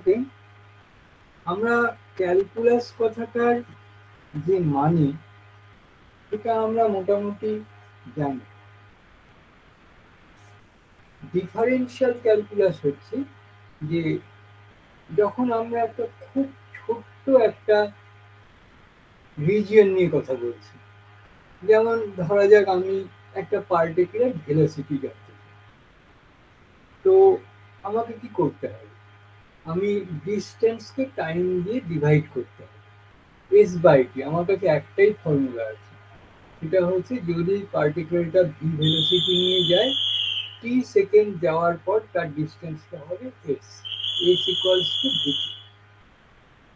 ওকে, আমরা ক্যালকুলাস কথাটার যে মানে এটা আমরা মোটামুটি জানি। ডিফারেনশিয়াল ক্যালকুলাস হচ্ছে যে যখন আমরা একটা খুব ছোট্ট একটা রিজিয়ন নিয়ে কথা বলছি, যেমন ধরা যাক আমি একটা পার্টিকুলার ভেলোসিটি জানতে চাই, তো আমাকে কি করতে হবে? আমি ডিস্টেন্সকে টাইম দিয়ে ডিভাইড করতে হবে। এস বাই টি, আমার কাছে একটাই ফর্মুলা আছে, সেটা হচ্ছে যদি পার্টিকুলারটা ভি ভেলোসিটি নিয়ে যায়, টি সেকেন্ড যাওয়ার পর তার ডিস্টেন্সটা হবে এস, এস ইকুয়ালস টু ভিটি।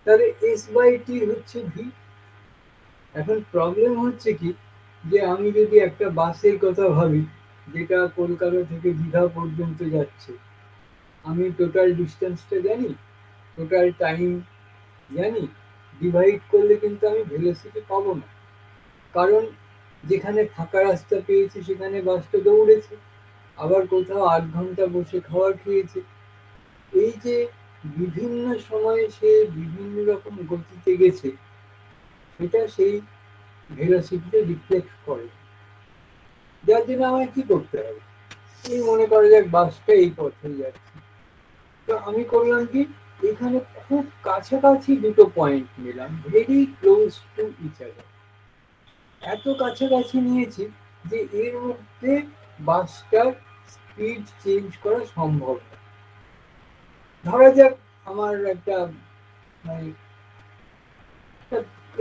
তাহলে এস বাই টি হচ্ছে ভি। এখন প্রবলেম হচ্ছে কি, যে আমি যদি একটা বাসের কথা ভাবি যেটা কলকাতা থেকে দীঘা পর্যন্ত যাচ্ছে, আমি টোটাল ডিস্টেন্সটা জানি, টোটাল টাইম জানি, ডিভাইড করলে কিন্তু আমি ভেলোসিটি পাবো না। কারণ যেখানে ফাঁকা রাস্তা পেয়েছি সেখানে বাসটা দৌড়েছে, আবার কোথাও ৮ ঘন্টা বসে খাবার খেয়েছে। এই যে বিভিন্ন সময়ে সে বিভিন্ন রকম গতিতে গেছে, সেটা সেই ভেলোসিটিতে রিফ্লেক্ট করে। যার জন্য আমায় কি করতে হবে? এই মনে করা যাক বাসটা এই পথে যাচ্ছে, তো আমি করলাম কি, এখানে খুব কাছাকাছি দুটো পয়েন্ট নিলাম, very close to each other. এত কাছাকাছি নিয়েছি যে এর মধ্যে বাসটার স্পিড চেঞ্জ করা সম্ভব না। ধরা যাক আমার একটা মানে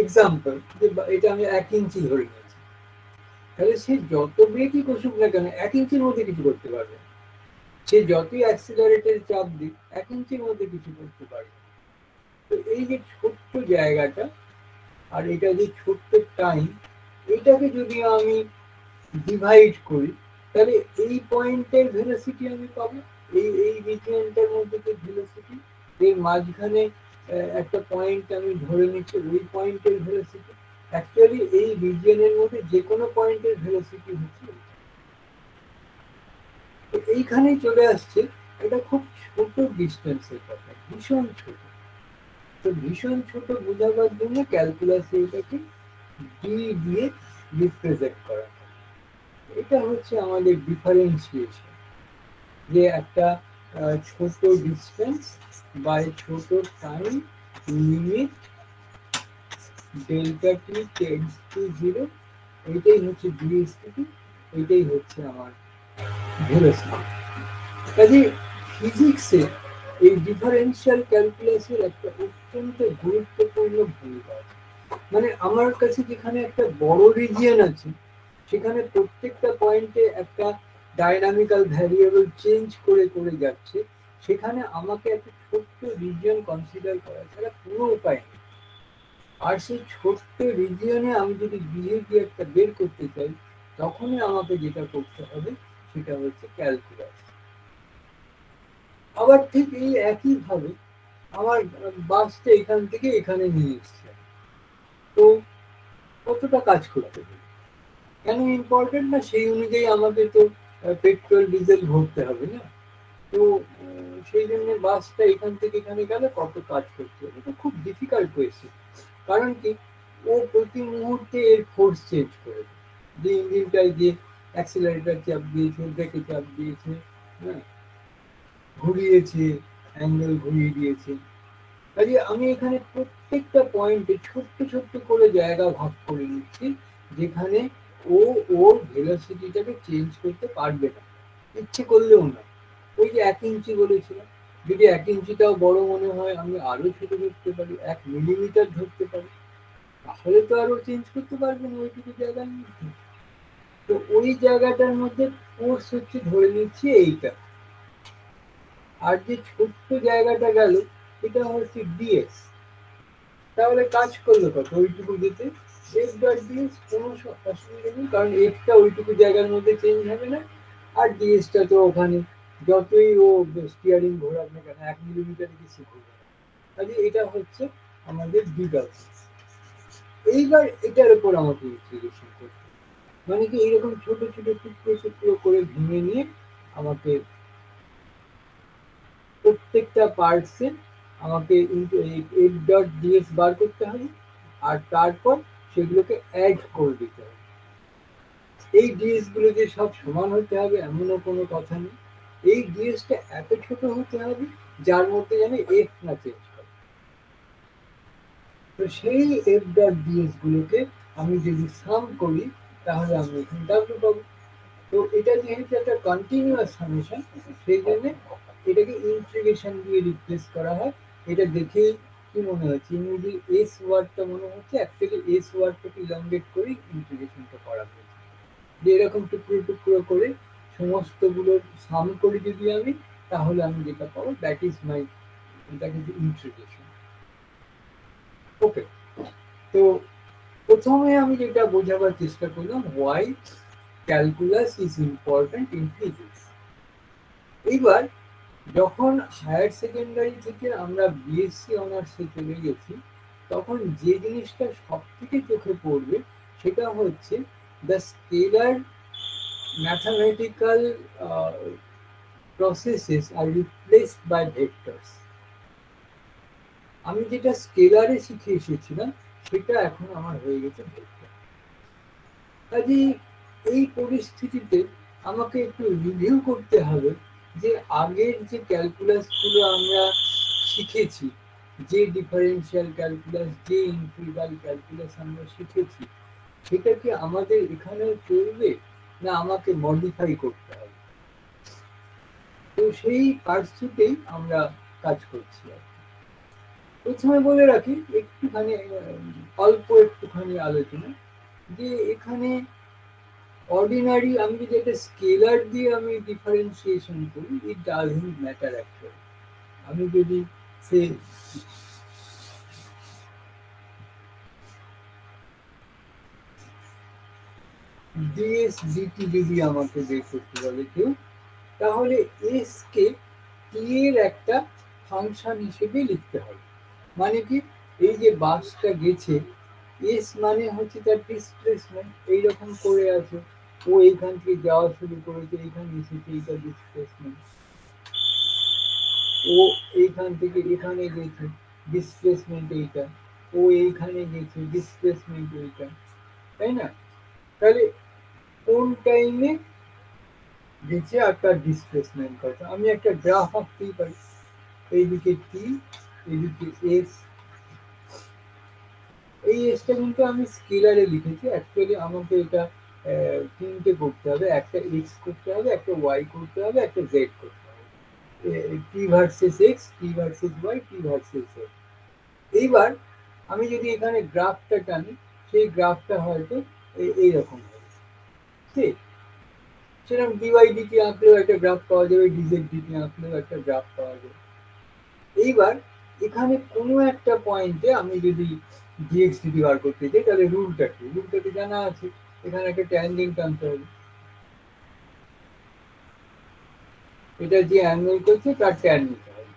এক্সাম্পল, যে এটা আমি ১ ইঞ্চি ধরে নিয়েছি, তাহলে সে যত ব্রেকই কষুক না কেন ১ ইঞ্চির মধ্যে কিছু করতে পারবে না। সে যতই অ্যাক্সিলারেটর চাপ দিক ১ ইঞ্চির মধ্যে কিছু করতে পারবে না। তো এই যে ছোট্ট জায়গাটা আর এটা যে ছোট্ট টাইম, এটাকে যদি আমি ডিভাইড করি, তাহলে এই পয়েন্টের ভেলোসিটি আমি পাবো। এই রিজিয়নটার মধ্যে যে ভেলোসিটি, এর মাঝখানে একটা পয়েন্ট আমি ধরে নিচ্ছি, ওই পয়েন্টের ভেলোসিটি। অ্যাকচুয়ালি এই রিজিয়নের মধ্যে যে কোনো পয়েন্টের ভেলোসিটি হচ্ছে এইটা। তো এইখানেই চলে আসছে, এটা খুব ছোট ডিস্টেন্সের কথা, ভীষণ ছোট। তো ভীষণ ছোট বোঝাবার জন্য ক্যালকুলাসে এটাকে ডি দিয়ে রিপ্রেজেন্ট করা হয়। এটা হচ্ছে আমাদের ডিফারেন্সিয়েশন, যে একটা ছোট ডিস্টেন্স বাই ছোট time, limit delta T tends to zero, এইটাই হচ্ছে ডিএসটি, এইটাই হচ্ছে আমার ভেলোসিটি। কাজে ফিজিক্সে এই ডিফারেন্সিয়াল ক্যালকুলাসের একটা অত্যন্ত গুরুত্বপূর্ণ ভূমিকা আছে। মানে আমার কাছে যেখানে একটা বড় রিজিয়ন আছে, সেখানে প্রত্যেকটা পয়েন্টে একটা ডাইনামিক্যাল ভ্যারিয়েবল চেঞ্জ করে করে যাচ্ছে, সেখানে আমাকে একটা ছোট্ট রিজিয়ন কনসিডার করা ছাড়া কোনো উপায় নেই। আর সেই ছোট্ট রিজিয়নে আমি যদি বিহেভিয়ারটা বের করতে চাই, তখনই আমাকে যেটা করতে হবে সেটা হচ্ছে ক্যালকুলাস। আবার ঠিক এই একইভাবে আমার বাসটা এখান থেকে এখানে নিয়ে এসছে, তো কতটা কাজ করতে হবে, কেন ইম্পর্টেন্ট না সেই অনুযায়ী আমাদের তো পেট্রোল ডিজেল ভরতে হবে না। তো সেই জন্য বাসটা এখান থেকে এখানে গেলে কত কাজ করতে হবে, এটা খুব ডিফিকাল্ট কোয়েশ্চেন। কারণ কি, ও প্রতি মুহূর্তে এর ফোর্স চেঞ্জ করে দেয়। যে ইঞ্জিনটায় যে অ্যাক্সিলারেটর চাপ দিয়েছে, ব্রেকে চাপ দিয়েছে, হ্যাঁ, ঘুরিয়েছে, অ্যাঙ্গেল ঘুরিয়ে দিয়েছে। কাজে আমি এখানে প্রত্যেকটা পয়েন্টে ছোট্ট ছোট্ট করে জায়গা ভাগ করে নিচ্ছি, যেখানে ও ওর ভেলোসিটিটাকে চেঞ্জ করতে পারবে না, ইচ্ছে করলেও না। ওই যে ১ ইঞ্চি বলেছিলাম, যদি ১ ইঞ্চিটাও বড় মনে হয় আমি আরো ছোট ধরতে পারি, ১ মিলিমিটার ধরতে পারি, তাহলে তো আরো চেঞ্জ করতে পারবে না ওইটুকু জায়গার মধ্যে। তো ওই জায়গাটার মধ্যে ফোর্স হচ্ছে, ধরে নিচ্ছি এইটা, আর যে ছোট্ট জায়গাটা গেল এটা হচ্ছে ডিএস। তাহলে কাজ করলো কত ওইটুকু দিতে, এফ ডট ডিএস, কোনো অসুবিধা নেই, কারণ এফটা ওইটুকু জায়গার মধ্যে চেঞ্জ হবে না। আর ডিএসটা তো ওখানে যতই ও স্টিয়ারিং ঘোরাক না কেন ১ মিলিমিটার কিছু ঘুরবে না। কাজে এটা হচ্ছে আমাদের ডিডাল। এইবার এটার উপর আমাকে ইন্টিগ্রেশন করতে হবে। মানে কি, এইরকম ছোট ছোট টুকরো টুকরো করে ভেঙে নিয়ে আমাকে প্রত্যেকটা পার্টসে আমাকে এফ ডট ডিএস বার করতে হবে, আর তারপর সেগুলোকে অ্যাড করে দিতে হবে। এই ডিএস গুলো যে সব সমান হতে হবে এমনও কোনো কথা নেই। এই ডিএসটা এত ছোট হতে হবে যার মধ্যে যেন এফ না চেঞ্জ করে। তো সেই এফ ডট ডিএস গুলোকে আমি যদি সাম করি তাহলে আমি এখানে ডাব্লিউ পাবো। তো এটা যেহেতু একটা কন্টিনিউয়াস সামেশন, সেই জন্য এটাকে ইন্টিগ্রেশন দিয়ে রিপ্লেস করা হয়। এটা দেখেই কি মনে হচ্ছে, ইংরেজি এস ওয়ার্ডটা মনে হচ্ছে, অ্যাকচুয়ালি এস ওয়ার্ডটাকে ইলংগেট করে ইন্টিগ্রেশনটা করা হয়েছে। যে এরকম টুকরো টুকরো করে সমস্তগুলোর সাম করি যদি আমি, তাহলে আমি যেটা পাবো that is my, that is integration. Okay, তো প্রথমে আমি যেটা বোঝাবার চেষ্টা করলাম, why calculus is important in physics. এইবার যখন হায়ার সেকেন্ডারি থেকে আমরা বিএসসি অনার্সে চলে গেছি, তখন যে জিনিসটা সব থেকে চোখে পড়বে সেটা হচ্ছে the scalar mathematical processes are replaced by vectors. আমি যেটা স্কেলারে শিখে এসেছিলাম সেটা এখন আমার হয়ে গেছে ভেক্টর। কাজে এই পরিস্থিতিতে আমাকে একটু রিভিউ করতে হবে যে আগের যে ক্যালকুলাসগুলো আমরা শিখেছি, যে ডিফারেন্সিয়াল ক্যালকুলাস, যে ইন্টিগ্রাল ক্যালকুলাস আমরা শিখেছি, সেটা কি আমাদের এখানেও চলবে না আমাকে মডিফাই করতে হবে? তো সেই পার্সুটেই আমরা কাজ করছি। প্রথমে বলে রাখি একটুখানি অল্প একটুখানি আলোচনা, যে এখানে অর্ডিনারি আমি যদি একটা স্কেলার দিয়ে আমি ডিফারেন্সিয়েশন করি, ইট ডাজন্ট ম্যাটার অ্যাকচুয়ালি। আমি যদি সে ডিএস ডিটি যদি আমাকে বের করতে বলে কেউ, তাহলে এস কে টি এর একটা ফাংশন হিসেবে লিখতে হবে। মানে কি, এই যে বাসটা গেছে, এস মানে হচ্ছে তার ডিসপ্লেসমেন্ট, এইরকম করে আছে, ও এইখান থেকে যাওয়া শুরু করেছে, এইখানে এসেছে, এইটা ডিসপ্লেসমেন্ট। ও এইখান থেকে এখানে গেছে, ডিসপ্লেসমেন্ট এইটা। ও এইখানে গেছে, ডিসপ্লেসমেন্ট এইটা, তাই না? তাহলে কোন টাইমে গেছে আর তার ডিসপ্লেসমেন্ট কত। আমি একটা গ্রাফ আঁকতেই পারি, এইদিকে টি, এইদিকে এস। এই এসটা কিন্তু আমি স্কেলারে লিখেছি, অ্যাকচুয়ালি আমাকে এটা তিনটে করতে হবে, একটা এক্স করতে হবে, একটা ওয়াই করতে হবে, একটা জেড করতে হবে। টি ভার্সেস এক্স, টি ভার্সেস ওয়াই, টি ভার্সেস জেড। এইবার আমি যদি এখানে গ্রাফটা টানি, সেই গ্রাফটা হয়তো এইরকম হবে, ঠিক? সেরকম ডিওয়াই ডিটি আঁকলেও একটা গ্রাফ পাওয়া যাবে, ডিজেড ডিটি আঁকলেও একটা গ্রাফ পাওয়া যাবে। এইবার এখানে কোনো একটা পয়েন্টে আমি যদি ডিএক্স ডিটি বার করতে চাই, তাহলে রুলটা কি? রুলটা কি জানা আছে, এখানে একটা ট্যানজেন্ট আনতে হবে, এটা যে অ্যাঙ্গেল করছে তার ট্যান নিতে হবে,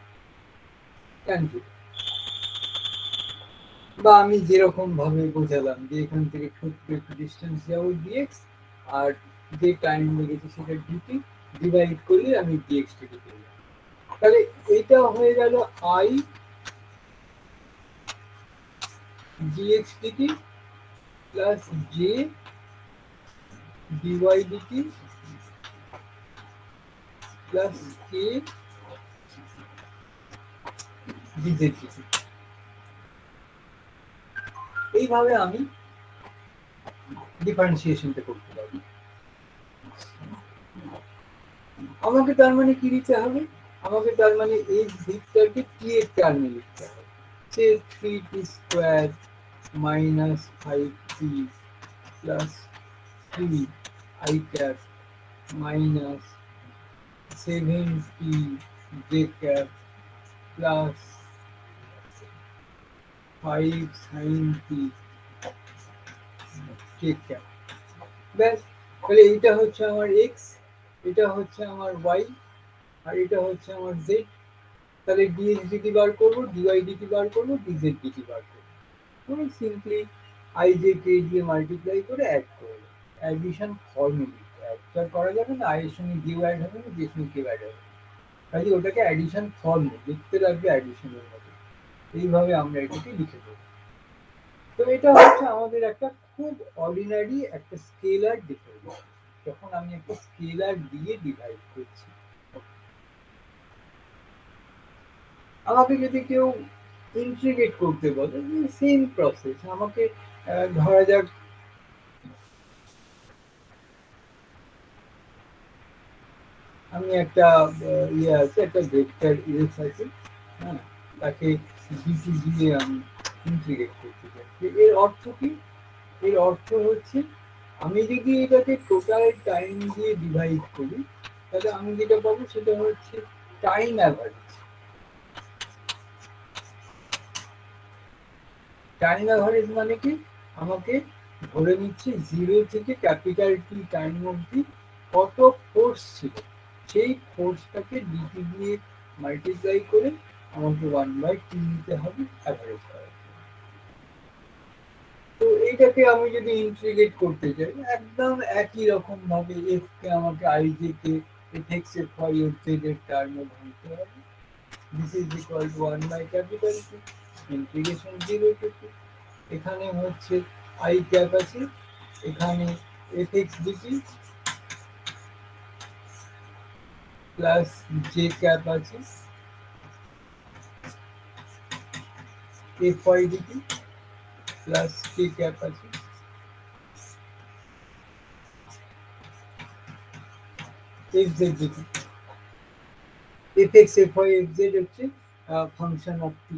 ট্যান থিটা। বা আমি যেরকম ভাবে বোঝালাম যে এখান থেকে ছোট্ট একটু ডিস্টেন্স যাবো ডিএক্স, আর যে টাইম লেগেছে সেটা ডিটি, ডিভাইড করলে আমি ডিএক্স ডিটি পেয়ে যাবো। তাহলে এইটা হয়ে গেল i dx dt plus j dy dt plus k dz dt. এইভাবে আমি ডিফারেন্সিয়েশনটা করতে পারি। আমাকে তার মানে কি দিতে হবে? আমাকে তার মানে এই দিকটাকে টি এর টার্মে লিখতে হবে, সে 3t square minus 5t plus 3 i cap minus 7t j cap plus 5 sin t j cap. ব্যাস, তাহলে এইটা হচ্ছে আমার এক্স, এটা হচ্ছে আমার ওয়াই, আর এটা হচ্ছে আমার জেড। তাহলে ডিএক্স ডিটি বার করবো, ডিওয়াই ডিটি বার করবো, ডিজেড ডিটি বার করবো। তুমি সিম্পলি আই জে কে দিয়ে মাল্টিপ্লাই করে অ্যাড করবে, অ্যাডিশন ফর্মুলি। অ্যাড তো আর করা যাবে না, আই এর সঙ্গে ডিও অ্যাড হবে না, জে এর সঙ্গে কেউ অ্যাড হবে, কাজে ওটাকে অ্যাডিশন ফর্মুলা লিখতে লাগবে, অ্যাডিশনের মতো। এইভাবে আমরা এটাকে লিখে দেবো। তো এটা হচ্ছে আমাদের একটা খুব অর্ডিনারি একটা স্কেলার ডিফারেন্স, যখন আমি একটা স্কেলার দিয়ে ডিভাইড করছি। আমাকে যদি কেউ ইন্টিগ্রেট করতে বলে, সেম প্রসেস। আমাকে ধরা যাক আমি একটা ইয়ে আছে, একটা ভেক্টর এস আছে, হ্যাঁ, তাকে ডিটি দিয়ে আমি ইন্টিগ্রেট করতে চাই। এর অর্থ কি? এর অর্থ হচ্ছে আমি যদি এটাকে টোটাল টাইম দিয়ে ডিভাইড করি, তাহলে আমি যেটা পাবো সেটা হচ্ছে টাইম অ্যাভারেজ। টাইম অ্যাভারেজ মানে কি? আমাকে ধরে নিচ্ছে 0 থেকে ক্যাপিটাল টি টাইম অবধি কত ফোর্স ছিল, সেই ফোর্সটাকে ডিটি দিয়ে মাল্টিপ্লাই করে আমাকে 1/t নিতে হবে অ্যাভারেজ করার জন্য। তো এইটাকে আমি যদি ইন্টিগ্রেট করতে চাই, একদম একই রকম ভাবে এফ কে আমাকে I J K F X F Y F Z এর টার্মে ভাঙতে হবে। This is equal to 1/T integration 0 to 2। এখানে হচ্ছে আই ক্যাপ আছে, এখানে F X DT plus J cap আছে, এফ ওয়াই ডিটি প্লাস কে ক্যাপ আছে, F Z DT. F X F Y F Z হচ্ছে ফাংশন অফ টি,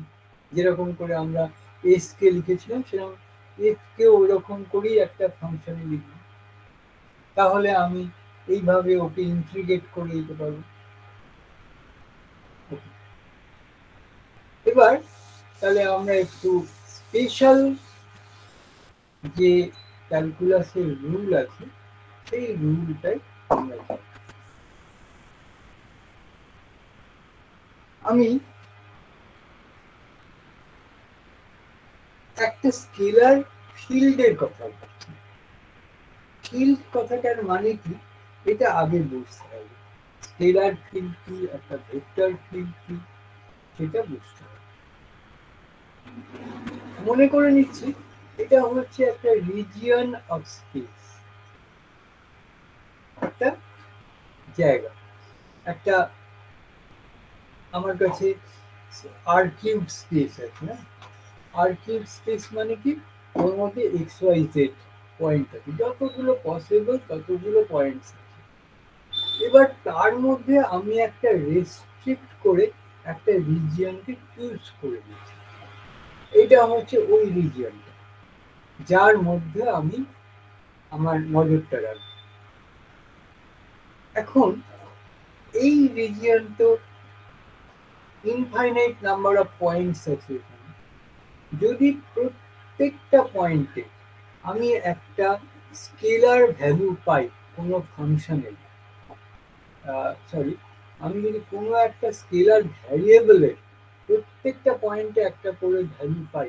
যেরকম করে আমরা এস কে লিখেছিলাম সেরকম এফ কে ওরকম করেই একটা ফাংশনে লিখব। তাহলে আমি এইভাবে ওকে ইন্টিগ্রেট করে দিতে পারবো। এবার তাহলে আমরা একটু স্পেশাল যে ক্যালকুলাসের রুল আছে সেই রুলটাই আমরা জানি। আমি একটা স্কেলার ফিল্ডের কথা বলছি। ফিল্ড কথাটার মানে কি এটা আগে বুঝতে হবে। স্কেলার ফিল্ড কি, একটা ভেক্টর ফিল্ড কি, সেটা বুঝতে হবে। মনে করে নিচ্ছি এটা হচ্ছে একটা রিজিয়ন অফ স্পেস, একটা জায়গা, একটা আমার কাছে আর কিউব স্পেস আছে না। আর কিউব স্পেস মানে কি? ওর মধ্যে এক্স ওয়াই জেড পয়েন্ট আছে, যতগুলো পসিবল ততগুলো পয়েন্টস আছে। এবার তার মধ্যে আমি একটা রেস্ট্রিক্ট করে একটা রিজিয়নকে চুজ করে দিচ্ছি। এটা হচ্ছে ওই রিজিয়নটা যার মধ্যে আমি আমার নজরটা রাখবো। এখন এই রিজিয়ন তো ইনফাইনাইট নাম্বার অফ পয়েন্টস আছে এখানে। যদি প্রত্যেকটা পয়েন্টে আমি একটা স্কেলার ভ্যালু পাই কোনো ফাংশনের, সরি, আমি যদি কোনো একটা স্কেলার ভ্যারিয়েবলের প্রত্যেকটা পয়েন্টে একটা করে ভ্যালু পাই,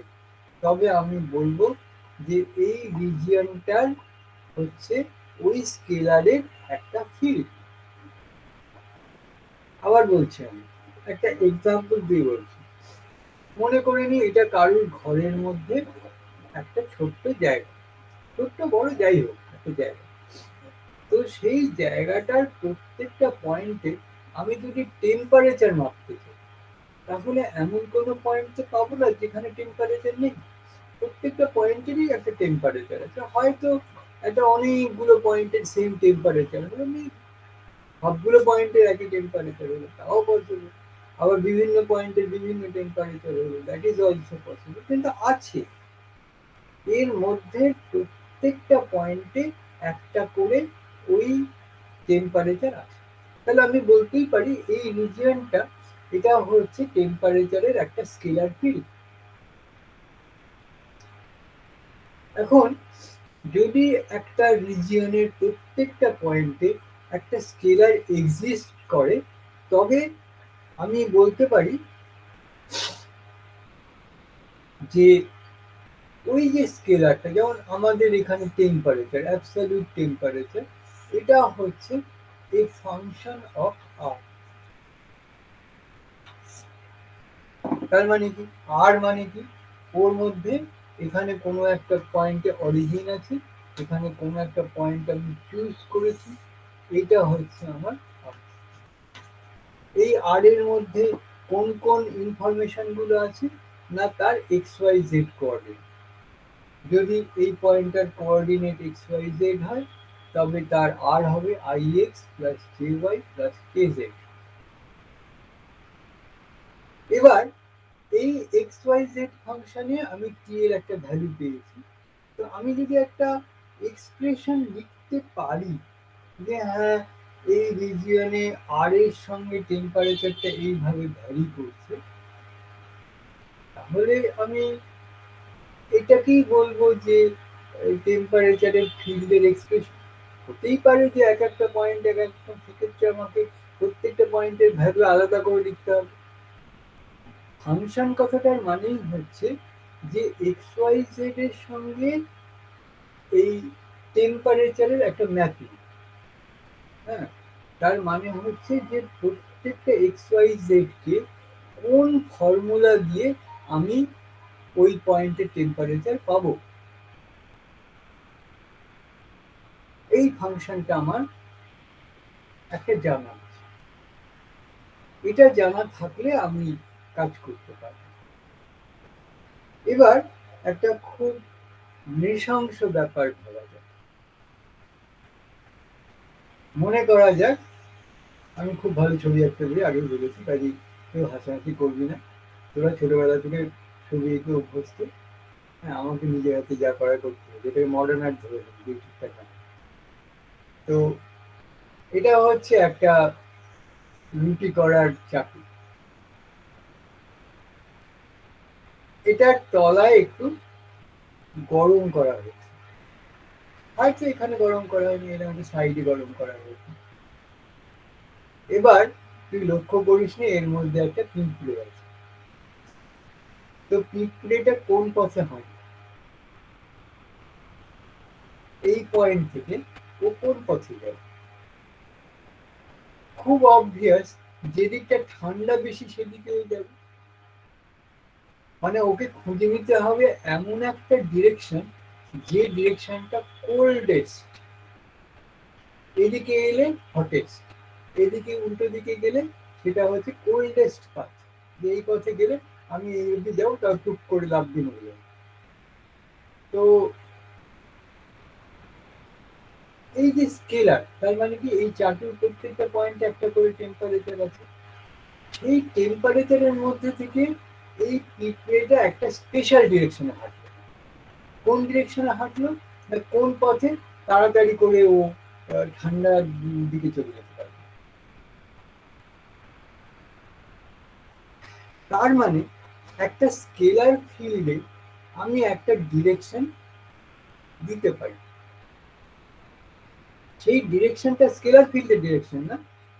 তবে আমি বলবো যে এই রিজিয়নটার হচ্ছে ওই স্কেলারের একটা ফিল্ড। আবার বলছি, আমি একটা এক্সাম্পল দিয়ে বলছি। মনে করে নি এটা কারোর ঘরের মধ্যে একটা ছোট্ট জায়গা, ছোট্ট বড় যাই হোক একটা জায়গা। তো সেই জায়গাটার প্রত্যেকটা পয়েন্টে আমি যদি টেম্পারেচার মাপতে চাই, তাহলে এমন কোনো পয়েন্ট তো পাবো না যেখানে টেম্পারেচার নেই। প্রত্যেকটা পয়েন্টেরই একটা টেম্পারেচার আছে। হয়তো একটা অনেকগুলো পয়েন্টের সেম টেম্পারেচার হলো, আমি সবগুলো পয়েন্টের একই টেম্পারেচার হলো, তাও পসিবল। আবার বিভিন্ন পয়েন্টের বিভিন্ন টেম্পারেচার হলো, দ্যাট ইজ অলসো পসিবল। কিন্তু আছে, এর মধ্যে প্রত্যেকটা পয়েন্টে একটা করে ওই টেম্পারেচার আছে। তাহলে আমি বলতেই পারি এই রিজিয়নটা এটা হচ্ছে টেম্পারেচারের একটা স্কেলার ফিল্ড। এখন যদি একটা রিজিয়নের প্রত্যেকটা পয়েন্টে একটা স্কেলার এক্সিস্ট করে, তবে আমি বলতে পারি যে ওই যে স্কেলারটা, যেমন আমাদের এখানে টেম্পারেচার, অ্যাবসলিউট টেম্পারেচার, এটা হচ্ছে এ ফাংশন অফ আর। তার মানে কি, আর মানে কি, ওর মধ্যে এখানে কোনো একটা পয়েন্টে অরিজিন আছে, এখানে কোনো একটা পয়েন্ট আমি চুজ করেছি, এটা হচ্ছে আমার আর। এই আর এর মধ্যে কোন কোন ইনফরমেশন গুলো আছে, না তার এক্স ওয়াই জেড কোঅর্ডিনেট। যদি এই পয়েন্টটার কোঅর্ডিনেট এক্স ওয়াই জেড হয়, তবে তার আর হবে i x plus j y plus k z. এবার এই এক্স ওয়াই জেড ফাংশনে আমি টি এর একটা ভ্যালু পেয়েছি। তো আমি যদি একটা এক্সপ্রেশন লিখতে পারি যে হ্যাঁ, এই রিজিয়নে আর এর সঙ্গে টেম্পারেচারটা এইভাবে ভ্যারি করছে, তাহলে আমি এটাকেই বলবো যে টেম্পারেচারের ফিল্ডের এক্সপ্রেশন। হতেই পারে যে এক একটা পয়েন্ট এক একটা, সেক্ষেত্রে আমাকে প্রত্যেকটা পয়েন্টের ভ্যালু আলাদা করে লিখতে হবে। ফাংশন কথাটার মানেই হচ্ছে যে এক্স ওয়াই জেড এর সঙ্গে এই টেম্পারেচারের একটা ম্যাপিং। হ্যাঁ, তার মানে হচ্ছে যে প্রত্যেকটা এক্স ওয়াই জেড কে কোন ফর্মুলা দিয়ে আমি ওই পয়েন্টের টেম্পারেচার পাবো, এই ফাংশনটা আমার একটা জানা আছে। এটা জানা থাকলে আমি কাজ করতে পারি। এবার একটা খুব নৃশংস ব্যাপার ধরা যাক। মনে করা যাক আমি খুব ভালো ছবি আঁকতে পারি, আগেই বলেছি, কাজেই কেউ হাসাহাসি করবি না। তোরা ছোটবেলা থেকে ছবি এঁকে অভ্যস্ত। হ্যাঁ, আমাকে নিজের হাতে যা করার করতে হবে, যেটাকে মডার্ন আর্ট ধরে ফেলি, যে ঠিকঠাক না। তো এটা হচ্ছে একটা রুটি করার চাকু। এটার তলায় একটু গরম করা হয়েছে, হয়তো এখানে গরম করা হয়নি, এর মধ্যে সাইডে গরম করা হয়েছে। এবার তুই লক্ষ্য করিসনি এর মধ্যে একটা পিঁপড়ে আছে। তো পিঁপড়েটা কোন পথে হয়, এই পয়েন্ট থেকে ও কোন পথে যায়? খুব অবভিয়াস, যেদিকটা ঠান্ডা বেশি সেদিকেও যাবে। মানে ওকে খুঁজে নিতে হবে এমন একটা ডিরেকশন, যে ডিরেকশনটা কোল্ডেস্ট। এদিকে এলে হটেস্ট, এদিকে উল্টো দিকে গেলে সেটা হচ্ছে কোল্ডেস্ট পাথ। যে এই পথে গেলে আমি এই অব্দি যাবো, তার টুক করে লাভ দিয়ে মরে যাবো। তো এই যে স্কেলার, তার মানে কি এই চার্টের প্রত্যেকটা পয়েন্টে একটা করে টেম্পারেচার আছে। এই টেম্পারেচারের মধ্যে থেকে এই পিঁপড়েটা একটা স্পেশাল ডিরেকশনে হাঁটলো। কোন ডিরেকশনে হাঁটলো, না কোন পথে তাড়াতাড়ি করে ও ঠান্ডার দিকে চলে যেতে পারবে। তার মানে একটা স্কেলার ফিল্ডে আমি একটা ডিরেকশন দিতে পারি। সেই ডিরেকশনটা স্কেলার ফিল্ডের ডিরেকশন না,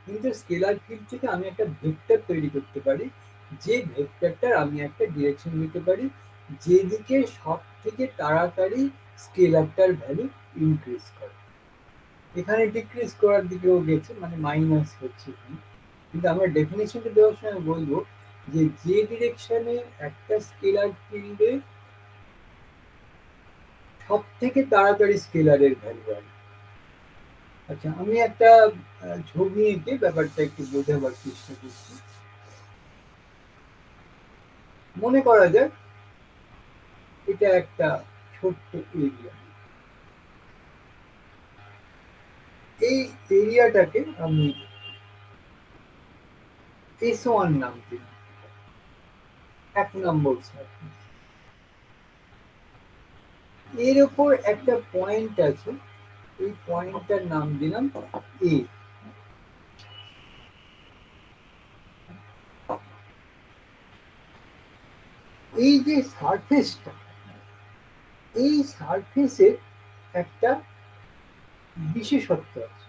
কিন্তু স্কেলার ফিল্ড থেকে আমি একটা ভেক্টর তৈরি করতে পারি, যে ভেক্টরটার আমি একটা ডিরেকশন দিতে পারি, যেদিকে সব থেকে তাড়াতাড়ি স্কেলারটার ভ্যালু ইনক্রিজ করে। এখানে ডিক্রিজ করার দিকেও গেছে, মানে মাইনাস হচ্ছে এখানে। কিন্তু আমরা ডেফিনেশনটা দেওয়ার সময় বলবো যে যে ডিরেকশনে একটা স্কেলার ফিল্ডে সব থেকে তাড়াতাড়ি স্কেলারের ভ্যালু আসে। আচ্ছা, আমি একটা ছবি এঁকে ব্যাপারটা একটু বোঝাবার চেষ্টা করছি। মনে করা যাক এটা একটা ছোট্ট এরিয়া। এই এরিয়াটাকে আমি S1 নাম দিই, 1 নম্বর সারফেস। এর ওপর একটা পয়েন্ট আছে, এই পয়েন্টটার নাম দিলাম এ। এই যে সারফেসটা, এই সারফেসের একটা বিশেষত্ব আছে,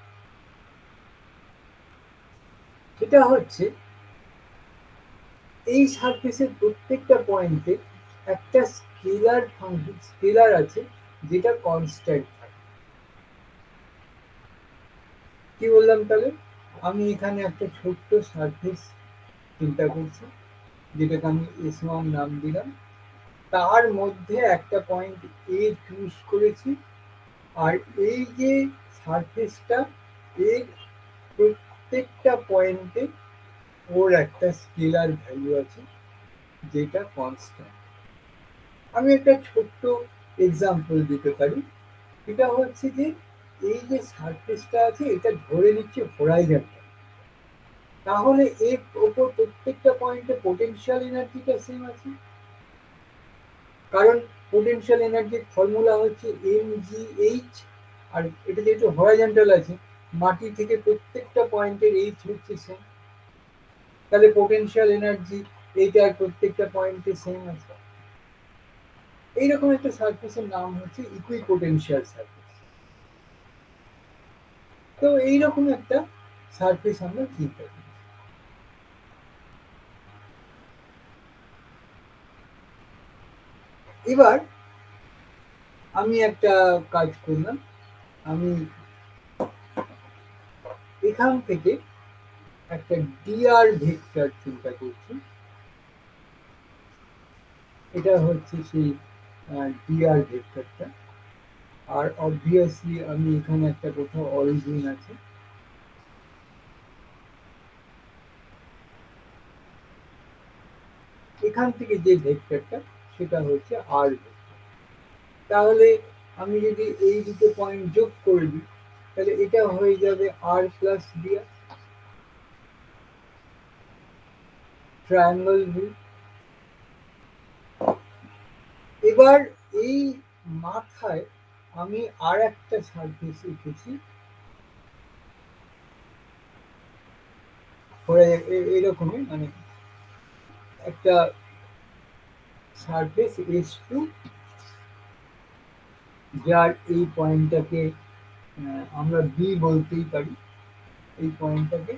সেটা হচ্ছে এই সারফেসের প্রত্যেকটা পয়েন্টে একটা স্কেলার ফাংশন, স্কেলার আছে, যেটা কনস্ট্যান্ট থাকে। কি বললাম তাহলে? আমি এখানে একটা ছোট্ট সারফেস চিন্তা করছি, যেটাকে আমি S1 নাম দিলাম। তার মধ্যে একটা পয়েন্ট এ চুজ করেছি, আর এই যে সারফেসটা, এর প্রত্যেকটা পয়েন্টে ওর একটা স্কেলার ভ্যালু আছে যেটা কনস্ট্যান্ট। আমি একটা ছোট্ট এক্সাম্পল দিতে পারি। এটা হচ্ছে যে এই যে সারফেসটা আছে এটা ধরে নিচ্ছে হরাইজন্টাল, তাহলে এর ওপর প্রত্যেকটা পয়েন্টে পোটেনশিয়াল এনার্জিটা সেম আছে। কারণ পোটেনশিয়াল এনার্জির ফর্মুলা হচ্ছে mgh, আর এটা যেহেতু হরাইজন্টাল আছে, মাটি থেকে প্রত্যেকটা পয়েন্টের এইচ হচ্ছে সেম, তাহলে পোটেনশিয়াল এনার্জি এইটার প্রত্যেকটা পয়েন্টে সেম আছে। এইরকম একটা সারফেসের নাম হচ্ছে ইকুইপোটেনশিয়াল সারফেস। তো এইরকম একটা সারফেস আমরা চিন্তা করি। এবার আমি একটা কাজ করলাম, আমি এখান থেকে একটা ডিআর ভেক্টর চিন্তা করছি। এটা হচ্ছে সেই ডিআর ভেক্টরটা, আর অবভিয়াসলি আমি এখানে একটা কোথাও অরিজিন আছে। এখান থেকে যে ভেক্টরটা সেটা হচ্ছে আর ভেক্টর। তাহলে আমি যদি এই দুটো পয়েন্ট যোগ করে দিই, তাহলে এটা হয়ে যাবে আর প্লাস ডিআর ট্রায়াঙ্গল ভিউ। এবার এই মাথায় আমি আর একটা সারফেস এঁকেছি, এরকমই মানে একটা সারফেস S2, যার এই পয়েন্টটাকে আমরা বি বলতেই পারি, এই পয়েন্টটাকে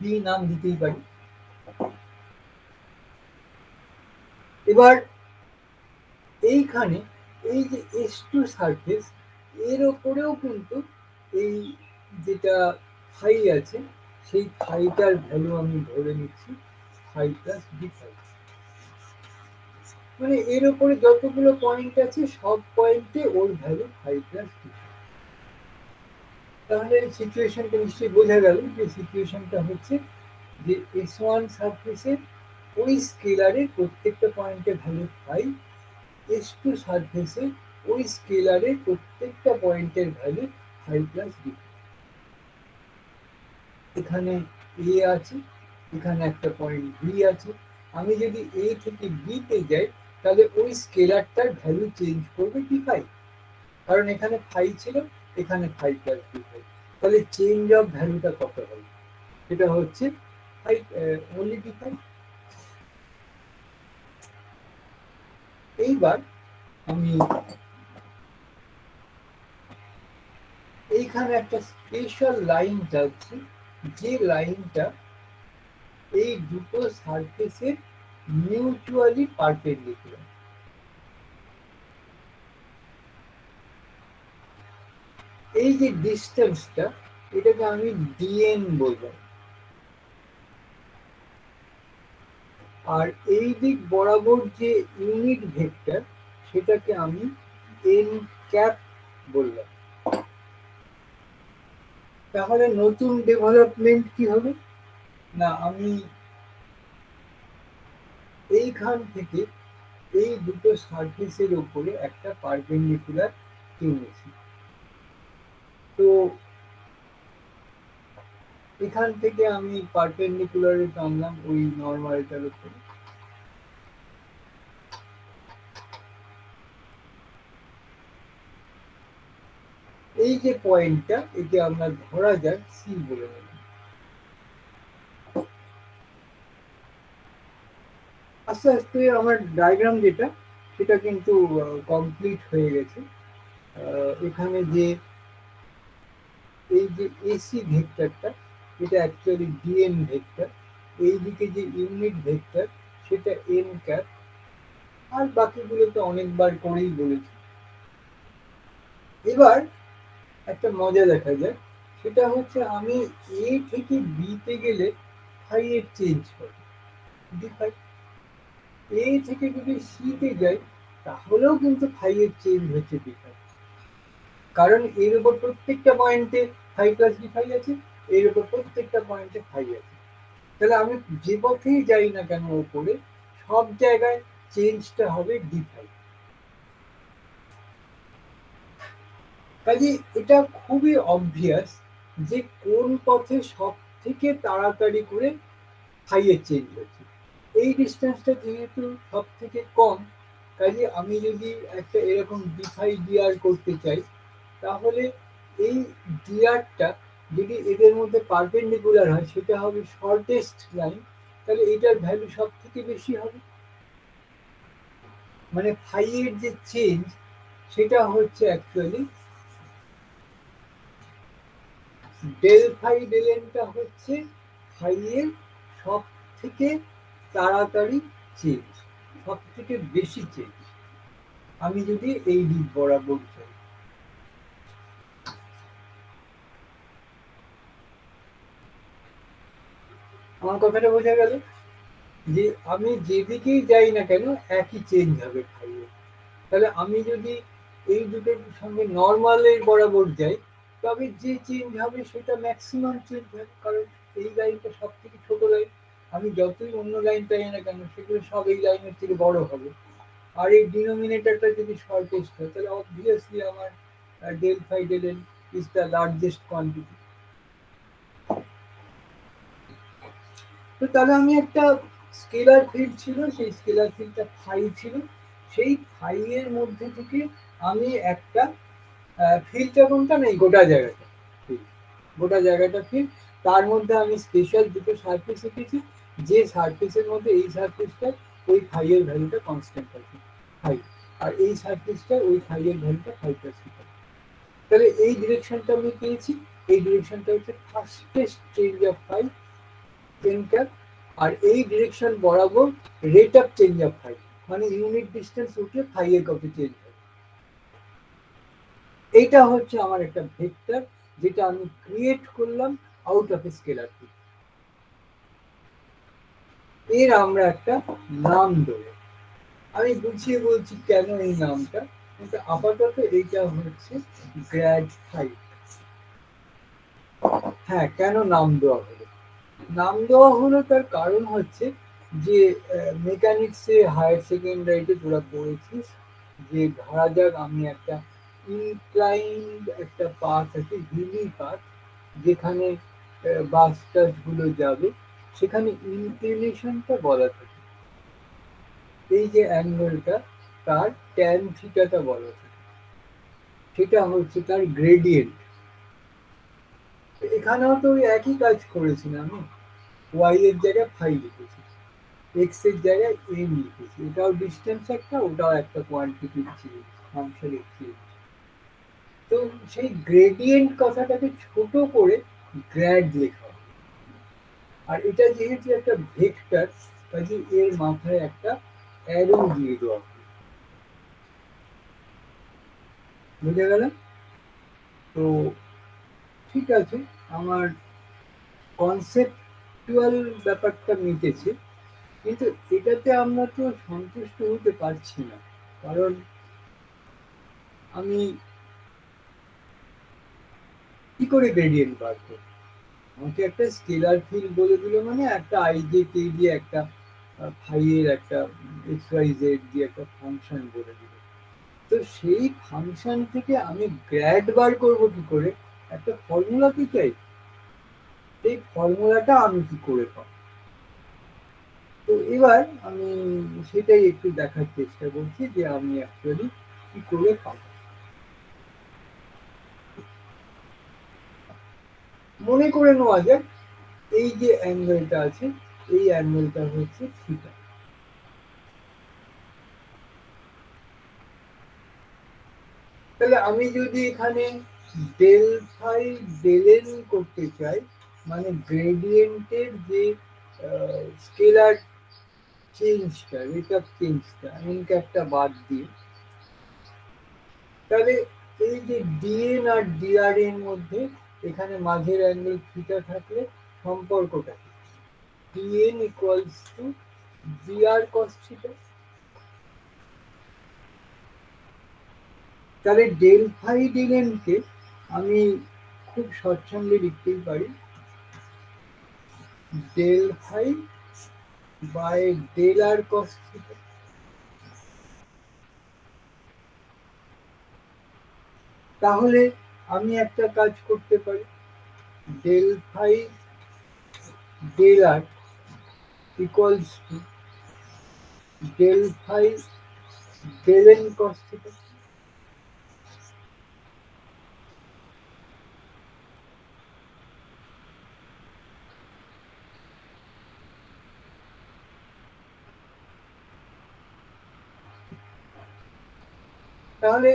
বি নাম দিতেই পারি। এবার এইখানে এই যে S2 সারফেস, এর ওপরেও কিন্তু এই যেটা ফাই আছে, সেই ফাইটার ভ্যালু আমি ধরে নিচ্ছি ফাই প্লাস ডি ফাই। মানে এর ওপরে যতগুলো পয়েন্ট আছে সব পয়েন্টে ওর ভ্যালু ফাই প্লাস ডি। তাহলে সিচুয়েশনটা নিশ্চয়ই বোঝা গেল যে সিচুয়েশনটা হচ্ছে যে S1 সারফেসের ওই স্কেলারের প্রত্যেকটা পয়েন্টের ভ্যালু ফাই, S2 সারফেসে ওই স্কেলারের প্রত্যেকটা পয়েন্টের ভ্যালু ফাই প্লাস ডি। এখানে এ আছে, এখানে একটা পয়েন্ট বি আছে। আমি যদি এ থেকে বি তে যাই, তাহলে ওই স্কেলারটার ভ্যালু চেঞ্জ করবে ডি ফাই, কারণ এখানে ফাই ছিল, এখানে ফাই প্লাস ডি ফাই। তাহলে চেঞ্জ অফ ভ্যালুটা কত হবে? সেটা হচ্ছে ফাই অনলি ডি ফাই। এইবার আমি এইখানে একটা স্পেশাল লাইন যাচ্ছে, যে লাইনটা এই দুটো সারফেসের মিউচুয়ালি পারপেন্ডিকুলার। এই যে ডিস্টেন্সটা, এটাকে আমি ডিএন বললাম, আর এই দিক বরাবর যে ইউনিট ভেক্টর সেটাকে আমি এন ক্যাপ বললাম। তাহলে নতুন ডেভেলপমেন্ট কি হবে না, আমি এইখান থেকে এই দুটো সারফেসের উপরে একটা পারপেন্ডিকুলার টেনেছি। তো এখান থেকে আমি পারপেন্ডিকুলারে টানলাম ওই নর্মালটার উপরে। এই যে পয়েন্টটা, একে আমরা ধরা যাক সি বলে নিলাম। আস্তে আস্তে আমার ডায়াগ্রাম যেটা, সেটা কিন্তু কমপ্লিট হয়ে গেছে। এখানে যে এই যে এসি ভেক্টরটা, এটা অ্যাকচুয়ালি ডিএন ভেক্টর। এইদিকে যে ইউনিট ভেক্টর সেটা এন ক্যাপ, আর বাকিগুলো তো অনেকবার করেই বলেছি। এবার একটা মজা দেখা যায়, সেটা হচ্ছে আমি এ থেকে বিতে গেলে ফাই এর চেঞ্জ হবে ডি ফাই। এ থেকে যদি সিতে যাই তাহলেও কিন্তু ফাই এর চেঞ্জ হচ্ছে ডি ফাই, কারণ এর উপর প্রত্যেকটা পয়েন্টে ফাই প্লাস ডি ফাই আছে, এর উপর প্রত্যেকটা পয়েন্টে ফাই আছে। তাহলে আমি যে পথেই যাই না কেন ওপরে, সব জায়গায় চেঞ্জটা হবে ডি ফাই। কাজে এটা খুবই অবভিয়াস যে কোন পথে সব থেকে তাড়াতাড়ি করে ফাইয়ের চেঞ্জ হচ্ছে। এই ডিস্টেন্সটা যেহেতু সব থেকে কম, কাজে আমি যদি একটা এরকম ডিফাই ডিআর করতে চাই, তাহলে এই ডিআরটা যদি এদের মধ্যে পারপেন্ডিকুলার হয় সেটা হবে শর্টেস্ট লাইন, তাহলে এটার ভ্যালু সব থেকে বেশি হবে। মানে ফাইয়ের যে চেঞ্জ সেটা হচ্ছে অ্যাকচুয়ালি ডেল ফাই ডেল এনটা হচ্ছে ফাইয়ের সব থেকে তাড়াতাড়ি চেঞ্জ, সব থেকে বেশি চেঞ্জ, আমি যদি এই দিক বরাবর যাই। আমার কথাটা বোঝা গেল যে আমি যেদিকেই যাই না কেন একই চেঞ্জ হবে ফাইয়ের। তাহলে আমি যদি এই দুটোর সঙ্গে নর্মালের বরাবর যাই, তবে যে চেঞ্জ হবে সেটা ম্যাক্সিমাম চেঞ্জ হবে, কারণ এই লাইনটা সব থেকে ছোট লাইন। আমি যতই অন্য লাইন পাই না কেন সেগুলো সব এই লাইনের থেকে বড় হবে। আর এই ডিনোমিনেটরটা যদি শর্টেস্ট হয় তাহলে অবভিয়াসলি আমার del phi del n is the largest quantity. তো তাহলে আমি একটা স্কেলার ফিল্ড ছিল, সেই স্কেলার ফিল্ডটা ফাই ছিল, সেই ফাই এর মধ্যে থেকে আমি একটা ফিল্ডটা কোনটা নেই, গোটা জায়গাটা ফিল্ড, গোটা জায়গাটা ফিল্ড। তার মধ্যে আমি স্পেশাল দুটো সারফেস এঁকেছি, যে সারফেসের মধ্যে এই সারফেসটা ওই ফাই এর ভ্যালুটা কনস্ট্যান্ট আছে ফাই, আর এই সারফেসটা ওই ফাই এর ভ্যালুটা ফাই প্লাস থিটা। তাহলে এই ডিরেকশনটা আমি পেয়েছি, এই ডিরেকশনটা হচ্ছে fastest change of phi ten cap, আর এই ডিরেকশন বরাবর rate of change of phi, মানে ইউনিট ডিস্টেন্স উঠে ফাই এর কত চেঞ্জ হয়। এইটা হচ্ছে আমার একটা ভেক্টর যেটা আমি ক্রিয়েট করলাম out of A scalar field. এর আমরা একটা নাম দেবো, আমি বুঝিয়ে বলছি কেন এই নামটা, কিন্তু আপাতত এইটা হচ্ছে গ্র্যাড ফাই। হ্যাঁ, কেন নাম দেওয়া হলো? নাম দেওয়া হলো তার কারণ হচ্ছে যে মেকানিক্সে হায়ার সেকেন্ডারিতে তোরা পড়েছিস যে ধরা যাক আমি একটা ইনক্লাইন্ড একটা পাথ আছে, হিলি পাথ, যেখানে বাস টাস গুলো যাবে, সেখানে ইনক্লিনেশনটা বলা থাকে, এই যে অ্যাঙ্গেলটা তার ট্যান থিটাটা বলা থাকে, সেটা হচ্ছে তার গ্রেডিয়েন্ট। এখানেও তো ওই একই কাজ করেছি না, আমি ওয়াই এর জায়গায় ফাই লিখেছি, এক্স এর জায়গায় এম লিখেছি, এটাও ডিস্টেন্স একটা, ওটাও একটা কোয়ান্টিটি চেঞ্জ, ফাংশনের চেঞ্জ। তো সেই গ্রেডিয়েন্ট কথাটাকে ছোট করে গ্র্যাড লেখা হয়। আর এটা যেহেতু একটা ভেক্টর, কাজে এর মাথায় একটা অ্যারো দিয়ে দেওয়া হয়। বুঝে গেল? তো ঠিক আছে, আমার কনসেপচুয়াল ব্যাপারটা মিটেছে, কিন্তু এটাতে আমরা তো সন্তুষ্ট হতে পারছি না, কারণ আমি কি করে গ্রেডিয়েন্ট বার করব? আমাকে একটা স্কেলার ফিল্ড বলে দিল, মানে একটা আই জে কে দিয়ে একটা ফাই এর একটা এক্স ওয়াই জেড দিয়ে একটা ফাংশন বলে দিল। তো সেই ফাংশন থেকে আমি গ্র্যাড বার করব কি করে? একটা ফর্মুলা কি চাই, এই ফর্মুলাটা আমি কি করে পাবো? তো এবার আমি সেটাই একটু দেখার চেষ্টা করছি যে আমি অ্যাকচুয়ালি কি করে পাবো। মনে করে নেওয়া যাক এই যে অ্যাঙ্গেলটা আছে, এই অ্যাঙ্গেলটা হচ্ছে থিটা। তাহলে আমি যদি এখানে ডেল ফাই ডেল এন করতে চাই, মানে গ্রেডিয়েন্টের যে স্কেলার চেঞ্জটা, রেট অফ চেঞ্জটা এন ক্যাপটা বাদ দিয়ে, তাহলে এই যে ডিএন আর ডিআর এর মধ্যে এখানে মাঝের অ্যাঙ্গেল থিটা থাকলে সম্পর্কটা dn equals to dr cos theta. তাহলে ডেল ফাই ডেল এন কে আমি খুব স্বচ্ছন্দে লিখতেই পারি del phi by del R cos theta. তাহলে আমি একটা কাজ করতে পারি, del phi del R equals to del phi del N cos theta. তাহলে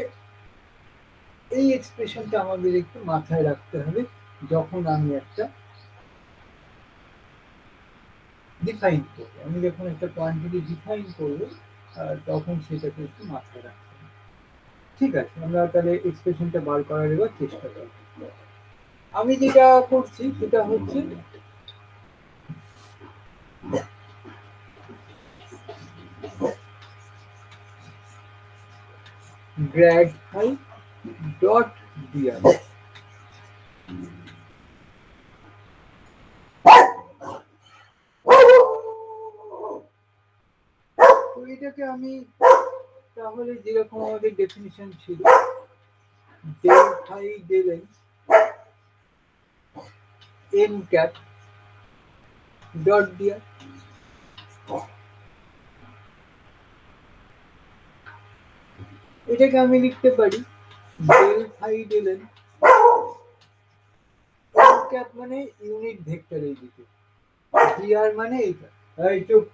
এই এক্সপ্রেশনটা আমাদের একটু মাথায় রাখতে হবে যখন আমি একটা ডিফাইন করবো, আমি যখন একটা কোয়ান্টিটি ডিফাইন করবো তখন সেটাকে একটু মাথায় রাখতে হবে। ঠিক আছে, আমরা তাহলে এক্সপ্রেশনটা বার করার এবার চেষ্টা করব। আমি যেটা করছি সেটা হচ্ছে গ্র্যাড ফাই ডট ডিআর। তো এটাকে আমি তাহলে যেরকম আমাদের ডেফিনিশন ছিল del phi del n n cap dot dr. এটাকে আমি লিখতে পারি del phi del n n cap মানে ইউনিট ভেক্টর এই দিকে, ডিআর মানে এইটা। এই চুপ,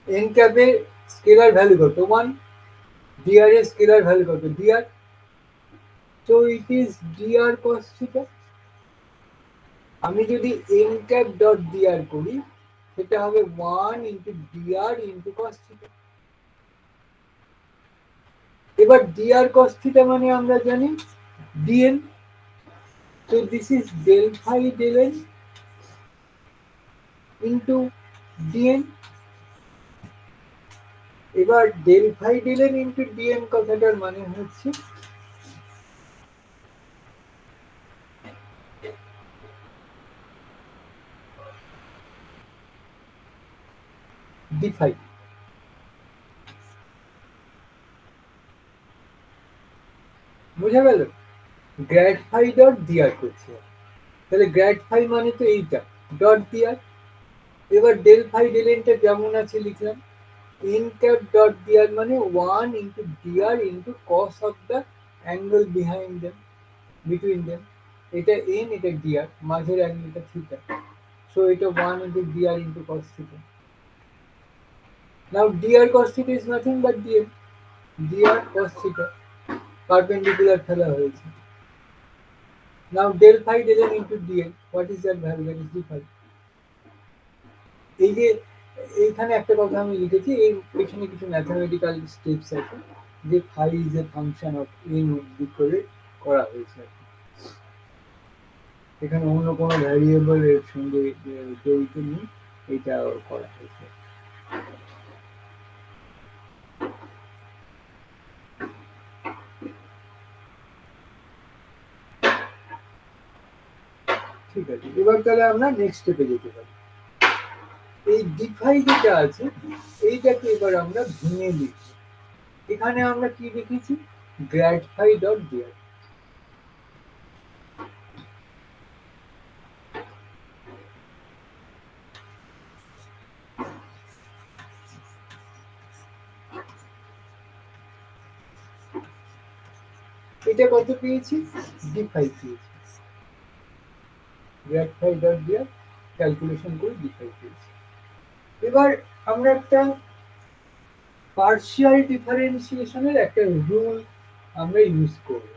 এন ক্যাপের স্কেলার ভ্যালু কত? 1। ডিআর এর স্কেলার ভ্যালু কত? ডিআর। তো it is dr cos theta. আমি যদি এন ক্যাপ ডট ডিআর করি সেটা হবে 1 into DR into cos theta. এবার ডিআর cos থিটা মানে আমরা জানি ডিএন। তো this is del phi del N into DN. এবার del phi del N into DN কথাটার মানে হচ্ছে ডি ফাই। বুঝা গেল? গ্র্যাড ফাই ডট ডিআর করছি, তাহলে গ্র্যাড ফাই মানে তো এইটা ডট ডিআর। এবার ডেল ফাই ডেল এনটা যেমন আছে লিখলাম, এন ক্যাপ ডট ডিআর মানে 1 into DR into cos of the angle behind them, between them. এটা এন, এটা ডিআর, মাঝের অ্যাঙ্গেলটা থিটা। সো এটা 1 into DR into cos theta. Now DR cos theta is nothing but DN, DR cos theta perpendicular ফেলা হয়েছে। Now del phi del N into DN, what is that value? That is d phi. এই যে এইখানে একটা কথা আমি লিখেছি, এর পেছনে কিছু ম্যাথমেটিক্যাল স্টেপস আছে যে phi is a function of n অব্দি করে করা হয়েছে। এখানে অন্য কোনো ভ্যারিয়েবল এর সঙ্গে জড়িত নেই, এটা করা হয়েছে। ঠিক আছে, এবার তাহলে আমরা নেক্সট স্টেপে যেতে পারি। এই ডিফাই যেটা আছে এইটাকে এবার আমরা ভেঙে লিখি। এখানে আমরা কি লিখেছি? Grad phi dot dr. এটা কত পেয়েছি? ডিফাই পেয়েছি। Grad phi dot dr calculation করে ডিফাই পেয়েছি। এবার আমরা একটা পার্শিয়াল ডিফারেন্সিয়েশনের একটা রুল আমরা ইউজ করব।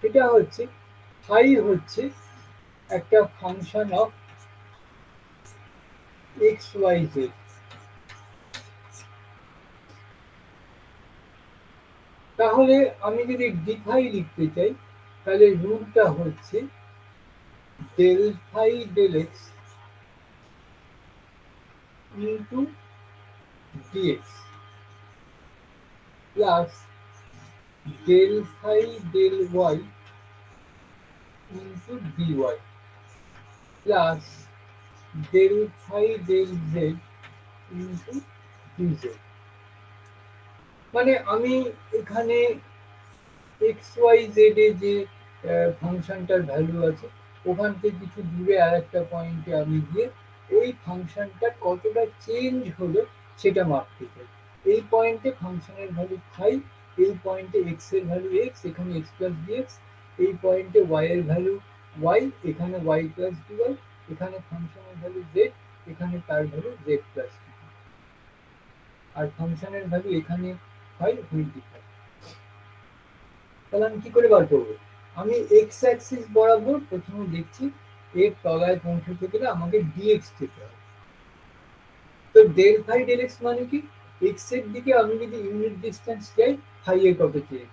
এটা হচ্ছে ফাই হচ্ছে একটা function of x y z. তাহলে আমি যদি ডিফাই লিখতে চাই তাহলে রুলটা হচ্ছে del phi del x into dx plus del phi del y into dy plus del phi del z into dz. মানে আমি এখানে এক্স ওয়াই জেড এ যে ফাংশনটার ভ্যালু আছে ওখান থেকে কিছু দূরে আর একটা পয়েন্টে আমি গিয়ে ওই ফাংশনটা কতটা চেঞ্জ হলো সেটা মাপতে চাই। এই পয়েন্টে ফাংশনের ভ্যালু ফাইভ, এই পয়েন্টে এক্স এর ভ্যালু এক্স, এখানে এক্স প্লাস ডিএক্স, এই পয়েন্টে ওয়াই এর ভ্যালু ওয়াই, এখানে ওয়াই প্লাস ডিওয়াই, এখানে ফাংশনের ভ্যালু জেড, এখানে তার ভ্যালু জেড প্লাস ডি, আর ফাংশনের ভ্যালু এখানে হয় 25। তাহলে আমি কি করে বার করবো? আমি এক্স অ্যাক্সিস বরাবর প্রথমে দেখছি এর তলায় পৌঁছতে গেলে আমাকে ডিএক্স যেতে হবে। তো ডেল ফাই ডেল এক্স মানে কি? এক্স এর দিকে আমি যদি ইউনিট ডিস্টেন্স যাই ফাই এর কত চেঞ্জ,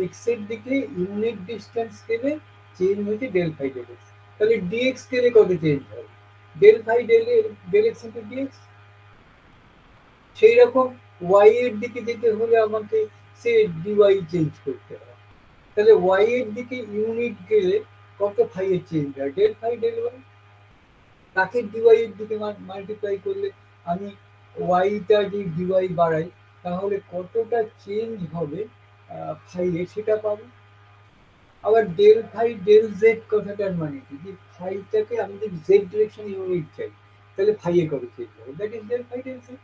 এক্স এর দিকে ইউনিট ডিস্টেন্স গেলে চেঞ্জ হচ্ছে ডেল ফাই ডেল এক্স। তাহলে ডিএক্স গেলে কত চেঞ্জ হবে? Del phi del x into dx. সেই রকম ওয়াই এর দিকে যেতে হলে আমাকে সে ডিওয়াই চেঞ্জ করতে হবে। তাহলে ওয়াই এর দিকে ইউনিট গেলে কত ফাই এর চেঞ্জ হয়? Del phi del y. তাকে ডিওয়াই এর দিকে মাল্টিপ্লাই করলে আমি ওয়াইটা যে ডিওয়াই বাড়াই তাহলে কতটা চেঞ্জ হবে ফাই এর সেটা পাবো। আবার ডেল ফাই ডেল জেড কথাটার মানে কি? যে ফাইটাকে আমি যদি জেড ডিরেকশন ইউনিট চাই তাহলে ফাই এর কত চেঞ্জ হবে? That is del phi del z.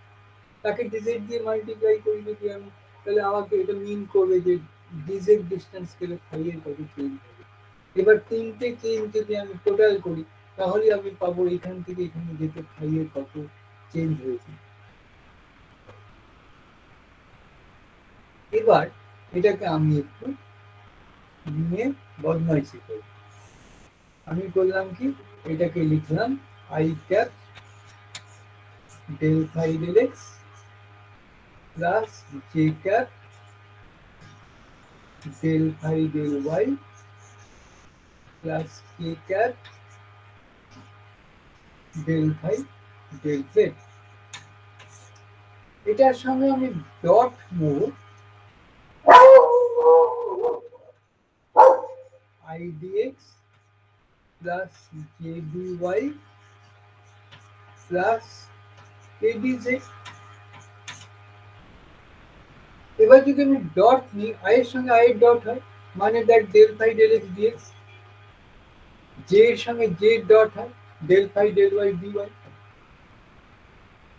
তাকে ডিজেড দিয়ে মাল্টিপ্লাই করি যদি আমি, তাহলে আমাকে এটা মিন করবে যে ডিজেড ডিস্টেন্স গেলে ফাই এর কত চেঞ্জ হবে। এবার তিনটে চেঞ্জ যদি আমি টোটাল করি তাহলে আমি পাবো এখান থেকে এখানে যেতে ফাই এর কত চেঞ্জ হয়েছে। এবার এটাকে আমি একটু নিয়ে বদমাইশি করি। আমি করলাম কি, এটাকে লিখলাম i cap del phi del x plus J cap del phi del y plus K cap del phi del z. এটার সঙ্গে আমি ডট নেব i dx plus j dy plus k dz. এবার যদি আমি ডট নিই, আই এর সঙ্গে আই এর ডট হয় মানে that del phi del X DX. J এর সঙ্গে জে ডট হয় del phi del Y DY.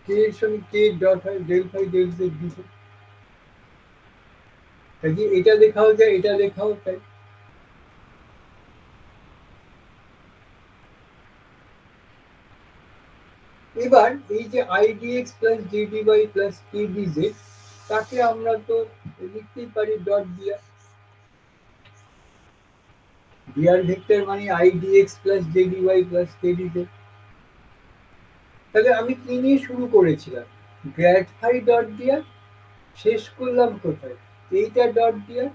K এর সঙ্গে কে ডট হয় del phi del Z DZ. কাজে এটা লেখাও যায়, এটা লেখাও তাই। এবার এই যে i dx plus j dy plus k dz তাকে আমরা তো লিখতেই পারি ডট দিয়া। ডিআর ভেক্টর মানে i dx plus j dy plus k dz. তাহলে আমি কি নিয়ে শুরু করেছিলাম? গ্র্যাড ফাই ডট দিয়া, শেষ করলাম কোথায়? এইটা ডট দিয়া।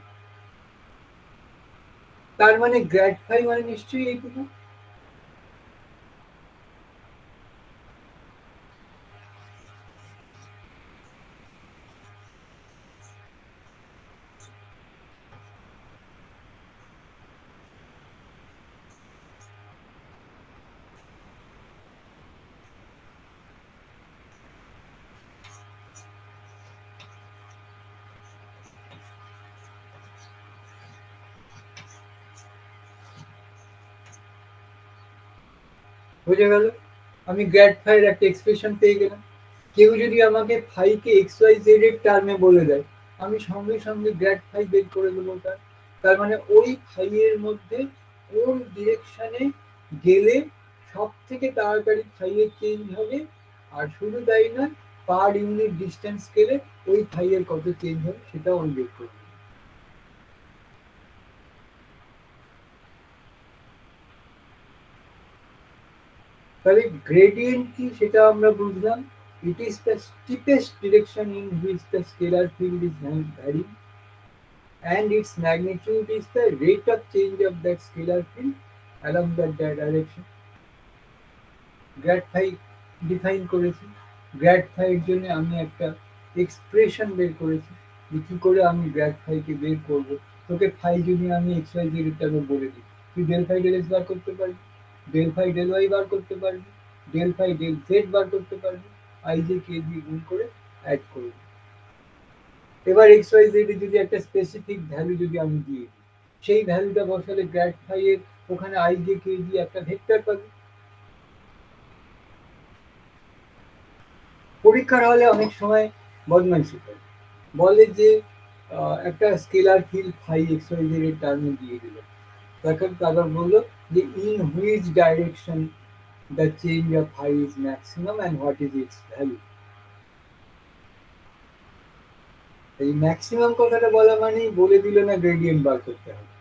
তার মানে গ্র্যাড ফাই মানে নিশ্চয়ই এইটুকু। বুঝে গেল? আমি গ্র্যাড ফাইয়ের একটা এক্সপ্রেশন পেয়ে গেলাম। কেউ যদি আমাকে ফাইকে এক্স ওয়াই জেড এর টার্মে বলে দেয় আমি সঙ্গে সঙ্গে গ্র্যাড ফাই বের করে দেবো। তার মানে ওই ফাই এর মধ্যে কোন ডিরেকশনে গেলে সব থেকে তাড়াতাড়ি ফাই এর চেঞ্জ হবে, আর শুধু তাই না পার ইউনিট ডিস্টেন্স গেলে ওই ফাই এর কত চেঞ্জ হবে সেটাও আমি বের করবো। তাহলে গ্রেডিয়েন্ট কি সেটা আমরা বুঝলাম। It is the steepest direction in which the scalar field is varying. and its magnitude is the rate of change of that scalar field along that direction. Grad phi define করেছি, grad ফাইয়ের জন্য আমি একটা expression বের করেছি যে কী করে আমি গ্র্যাড ফাইকে বের করবো। তোকে ফাই যদি আমি এক্স ওয়াই জেড আমি বলে দিই, তুই del phi del x bar করতে পারবি, del phi del y bar করতে পারবি, del phi del Z bar করতে পারবি, আই জে কে দিয়ে গুণ করে অ্যাড করবি। এবার এক্স ওয়াই জেড যদি একটা স্পেসিফিক ভ্যালু যদি আমি দিয়ে দিই, সেই ভ্যালুটা বসালে গ্র্যাড ফাই এর ওখানে আই জে কে দিয়ে একটা ভেক্টর পাবি। পরীক্ষার হলে অনেক সময় বদমাইশি করে, বলে যে একটা scalar field phi x y z এর টার্মে দিয়ে দিল, তারপর বললো যে in which direction the change of phi is maximum and what is its value. এই ম্যাক্সিমাম কথাটা বলা মানেই বলে দিল না গ্রেডিয়েন্ট বার করতে হবে,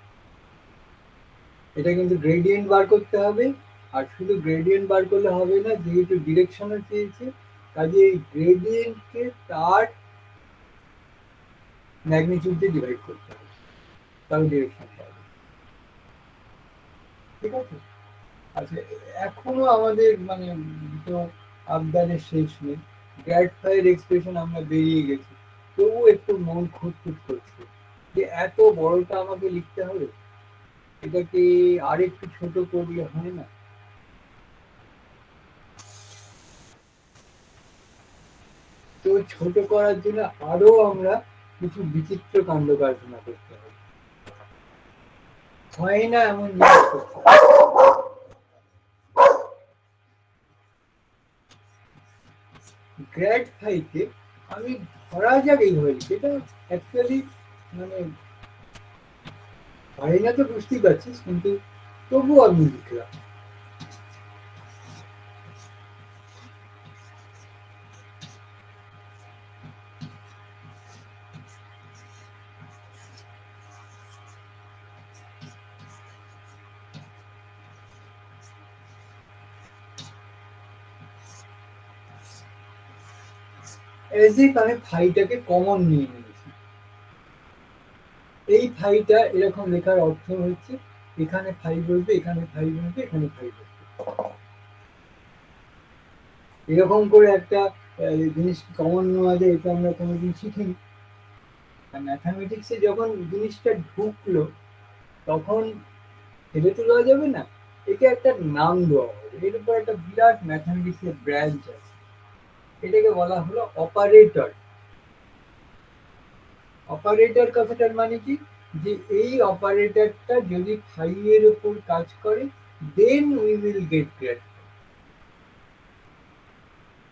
এটা কিন্তু গ্রেডিয়েন্ট বার করতে হবে। আর শুধু গ্রেডিয়েন্ট বার করলে হবে না, যেহেতু ডিরেকশনও চেয়েছে কাজে এই গ্রেডিয়েন্টকে তার ম্যাগনিটিউড দিয়ে ডিভাইড করতে হবে, তাহলে ডিরেকশন পাবে। ঠিক আছে, আচ্ছা এখনো আমাদের মানে তো আবদারের শেষ নেই, গ্র্যাড ফাইয়ের এক্সপ্রেশন আমরা বেরিয়ে গেছি, তবু একটু মন খুঁতখুত করছে যে এত বড়টা আমাকে লিখতে হবে, এটাকে আর একটু ছোট করলে হয় না? তো ছোট করার জন্য আরো আমরা কিছু বিচিত্র কাণ্ড কারখানা করতে হবে, হয় না এমন জিনিস করতে হবে। গ্র্যাড ফাইকে আমি ধরা যাক এইভাবে লিখি, এটা অ্যাকচুয়ালি মানে হয় না তো বুঝতেই পারছিস, কিন্তু তবু আমি লিখলাম। এজ ইফ আমি ফাইটাকে কমন নিয়ে নিয়েছি, এই ফাইটা এরকম লেখার অর্থ হচ্ছে এখানে ফাই বলবে, এখানে ফাই বলবে, এখানে ফাই বলবে, এরকম করে একটা জিনিস কমন নেওয়া যায়, এটা আমরা কোনোদিন শিখিনি। ম্যাথামেটিক্সে যখন জিনিসটা ঢুকলো তখন ফেলে তোলা যাবে না, একে একটা নাম দেওয়া হবে, এর উপর একটা বিরাট ম্যাথামেটিক্সের ব্রাঞ্চ আছে, এটাকে বলা হলো অপারেটর। অপারেটর কথাটার মানে কি, যে এই অপারেটরটা যদি ফাই এর উপর কাজ করে then we will get grad.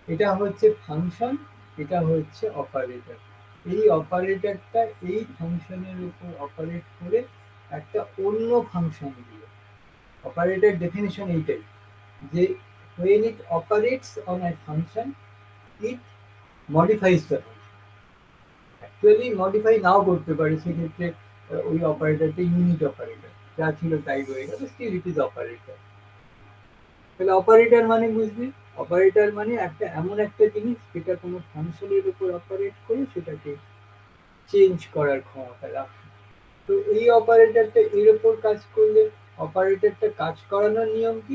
এটা হচ্ছে ফাংশন, এটা হচ্ছে অপারেটর। এই অপারেটরটা এই ফাংশনের উপর অপারেট করে একটা অন্য ফাংশন দিয়ে, অপারেটর ডেফিনিশন এইটাই যে when it operates on a function it modifies the function। Actually modify নাও করতে পারে, সেক্ষেত্রে ওই অপারেটরটা ইউনিট অপারেটর, যা ছিল তাই রয়ে গেল, স্টিল ইট ইজ অপারেটর। তাহলে অপারেটর মানে বুঝবি, অপারেটর মানে একটা এমন একটা জিনিস যেটা কোনো ফাংশনের উপর অপারেট করে সেটাকে চেঞ্জ করার ক্ষমতা রাখে। তো এই অপারেটরটা এর উপর কাজ করলে অপারেটরটা কাজ করানোর নিয়ম কি,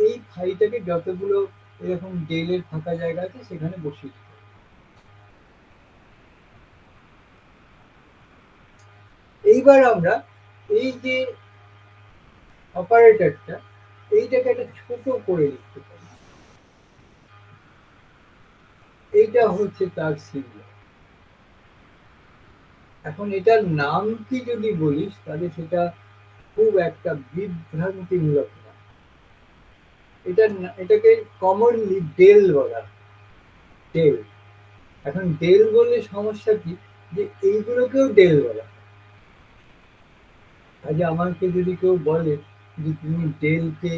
এই ফাইটাকে যতগুলো এরকম ডেলের ফাঁকা জায়গা আছে সেখানে বসিয়ে দিতে। এইবার আমরা এই যে অপারেটরটা এইটাকে একটা ছোট করে লিখতে পারি, এইটা হচ্ছে তার সিম্বল। এখন এটার নাম কি যদি বলিস তাহলে সেটা খুব একটা বিভ্রান্তিমূলক না, এটাকে কমনলি ডেল বলা, ডেল। এখন ডেল বললে সমস্যা কি, যে এইগুলোকেও ডেল বলা। কাজে আমাকে যদি কেউ বলে যে তুমি ডেলকে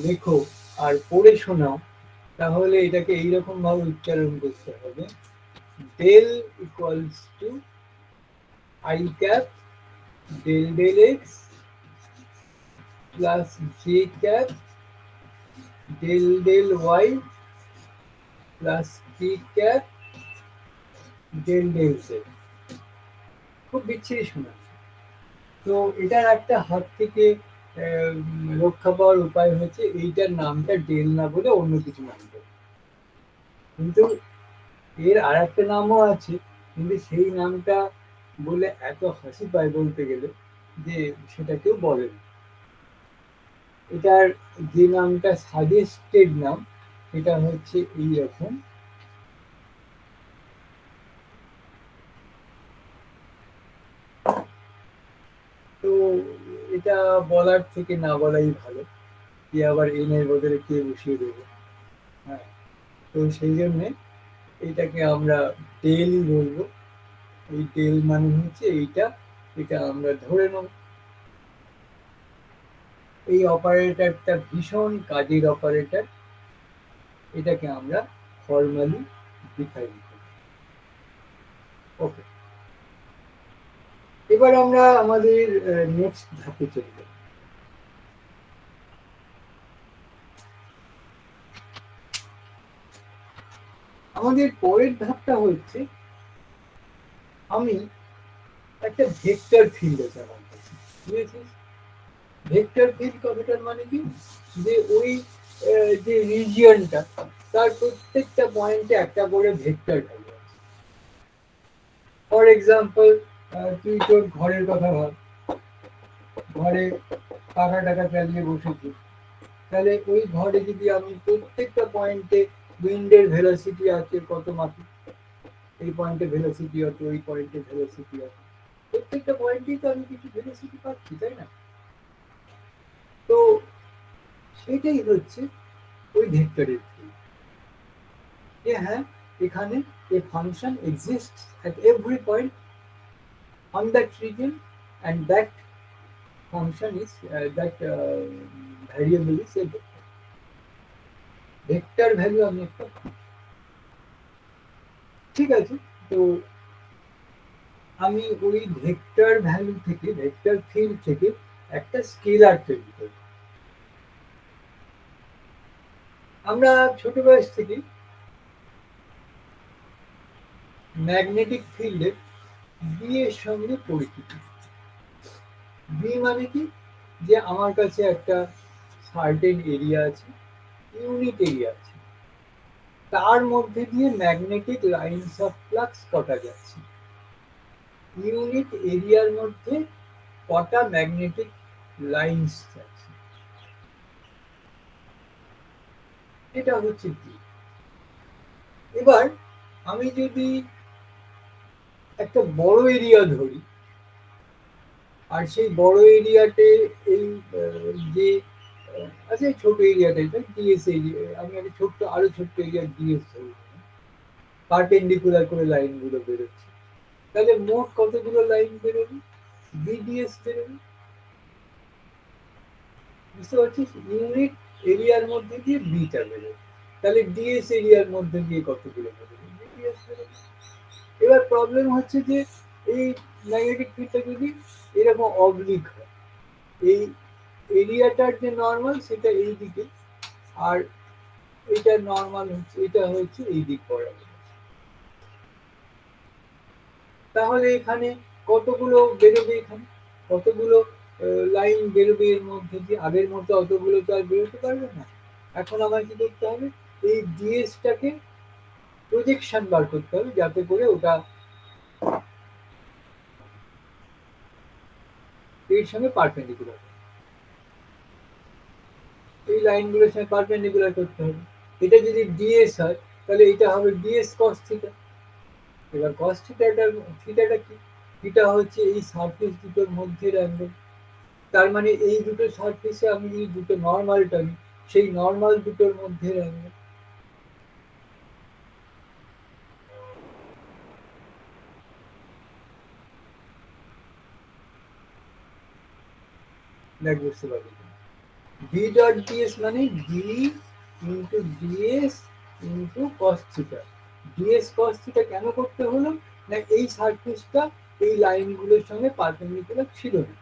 লেখো আর পড়ে শোনাও, তাহলে এটাকে এইরকম ভাবে উচ্চারণ করতে হবে, del equals to i cap del del x plus J cap del del y plus t cap del del z. খুব বিচ্ছিরি শোনাচ্ছে। তো এটার একটা হাত থেকে রক্ষা পাওয়ার উপায় হচ্ছে এইটার নামটা ডেল না বলে অন্য কিছু নাম দেবে। কিন্তু এর আর একটা নামও আছে, কিন্তু সেই নামটা বলে এত হাসি পায় বলতে গেলে যে সেটা কেউ বলে না। এটার যে নামটা সাজেস্টেড নাম সেটা হচ্ছে এই রকম। তো এটা বলার থেকে না বলাই ভালো, কি আবার এনের বদলে কে বসিয়ে দেবে। হ্যাঁ, তো সেই জন্যে এটাকে আমরা ডেলই বলবো। এই ডেল মানে হচ্ছে এইটা, এটা আমরা ধরে নেব। এই অপারেটরটা ভীষণ কাজের অপারেটর, এটাকে আমরা ফর্মালি ডিফাইন করি। ওকে, এবার আমরা আমাদের নেক্সট ধাপে চলে যাব। আমাদের পরের ধাপটা হচ্ছে আমি একটা ভেক্টর ফিল্ড আছে আমার কাছে, বুঝেছিস? ভেক্টর ফিল্ড কথাটার মানে কি, যে ওই যে রিজিয়নটা তার প্রত্যেকটা পয়েন্টে একটা করে ভেক্টর ভ্যালু আছে। ফর এক্সাম্পল, তুই তোর ঘরের কথা ভাব, ঘরে পাখা টাকা চালিয়ে বসেছি, তাহলে ওই ঘরে যদি আমি প্রত্যেকটা পয়েন্টে উইন্ডের ভেলোসিটি আছে কত মাপি, এই পয়েন্টে ভেলোসিটি আছে, ওই পয়েন্টে ভেলোসিটি আছে, প্রত্যেকটা পয়েন্টেই তো আমি কিছু ভেলোসিটি পাচ্ছি, তাই না? তো সেটাই হচ্ছে ওই ভেক্টরের ফিল্ড, যে হ্যাঁ এখানে a function exists at every point on that region, and that function is that variable is a vector. Vector value আমি একটা, ঠিক আছে? তো আমি ওই ভেক্টর ভ্যালু থেকে, ভেক্টর ফিল্ড থেকে একটা স্কেলার তৈরি করি। আমরা ছোট বয়স থেকে ম্যাগনেটিক ফিল্ডের বি এর সঙ্গে পরিচিত। বি মানে কি, যে আমার কাছে একটা সার্টেন এরিয়া আছে, ইউনিট এরিয়া আছে, তার মধ্যে দিয়ে ম্যাগনেটিক লাইনস অফ ফ্লাক্স কটা যাচ্ছে, ইউনিট এরিয়ার মধ্যে কটা ম্যাগনেটিক লাইনস যাচ্ছে, এটা হচ্ছে বি। এবার আমি যদি একটা বড় এরিয়া ধরি, আর সেই বড় এরিয়াতে এই যে আচ্ছা ছোট এরিয়াটাই ডিএস এরিয়া, আমি একটা ছোট্ট আরো ছোট্ট এরিয়া ডিএস ধরি, পারপেন্ডিকুলার করে লাইনগুলো বেরোচ্ছে, তাহলে মোট কতগুলো লাইন বেরোবে, বিডিএস বেরোবে। বুঝতে পারছিস? ইউনিট এরিয়ার মধ্যে দিয়ে বিটা বেরোবে, তাহলে ডিএস এরিয়ার মধ্যে দিয়ে কতগুলো বেরোবে, বিডিএস বেরোবে। এবার প্রবলেম হচ্ছে যে এই ম্যাগনেটিক ফিল্ডটা যদি এরকম অবলিক হয়, এই এরিয়াটার যে নর্মাল সেটা এই দিকে, আর এটা নর্মাল হচ্ছে, এটা হচ্ছে এই দিক বরাবর, তাহলে এখানে কতগুলো বেরোবে, এখানে কতগুলো লাইন বেরোবে এর মধ্যে দিয়ে, আগের মতো অতগুলো তো আর বেরোতে পারবে না। এখন আমার কি করতে হবে, এই ডিএসটাকে প্রজেকশন বার করতে হবে, যাতে করে ওটা এর সঙ্গে পারপেন্ডিকুলার, এই লাইনগুলোর সঙ্গে পারপেন্ডিকুলার করতে হবে। এটা যদি ডিএস হয় তাহলে এটা হবে ডিএস কস থিটা। এবার কস থিটাটা, থিটাটা কি, থিটা হচ্ছে এই সারফেস দুটোর মধ্যের অ্যাঙ্গেল, তার মানে এই দুটো সারফেসে আমি যদি দুটো নর্মাল টানি, সেই নর্মাল দুটোর মধ্যের অ্যাঙ্গেল। দেখ বুঝতে পারবি, ডি ডট ডিএস মানে D into DS into cos theta. DS cos theta কেন করতে হলো, না এই সারফেসটা এই লাইনগুলোর সঙ্গে পারপেন্ডিকুলার ছিল না,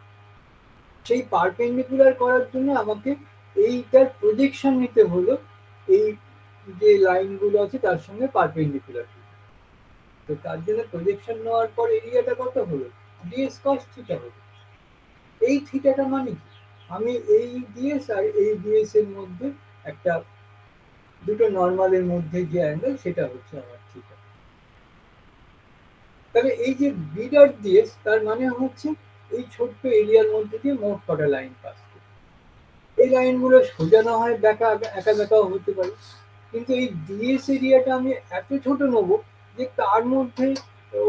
সেই পারপেন্ডিকুলার করার জন্য আমাকে এইটার প্রজেকশন নিতে হলো, এই যে লাইনগুলো আছে তার সঙ্গে পারপেন্ডিকুলার। তো তার জন্য প্রজেকশন নেওয়ার পর এরিয়াটা কত হলো, ডিএস কস থিটা হবে। এই থিটাটা মানে কি, আমি এই ডিএস আর এই ডিএস এর মধ্যে একটা দুটো নর্মালের মধ্যে যে অ্যাঙ্গেল সেটা হচ্ছে আমার থিটা। তাহলে এই যে বি ডট ডিএস তার মানে হচ্ছে এই ছোট্ট এরিয়ার মধ্যে দিয়ে মোট কটা লাইন পাস করে। এই লাইনগুলো সোজা না হয় একা বেঁকাও হতে পারে, কিন্তু এই ডিএস এরিয়াটা আমি এত ছোট নেবো যে তার মধ্যে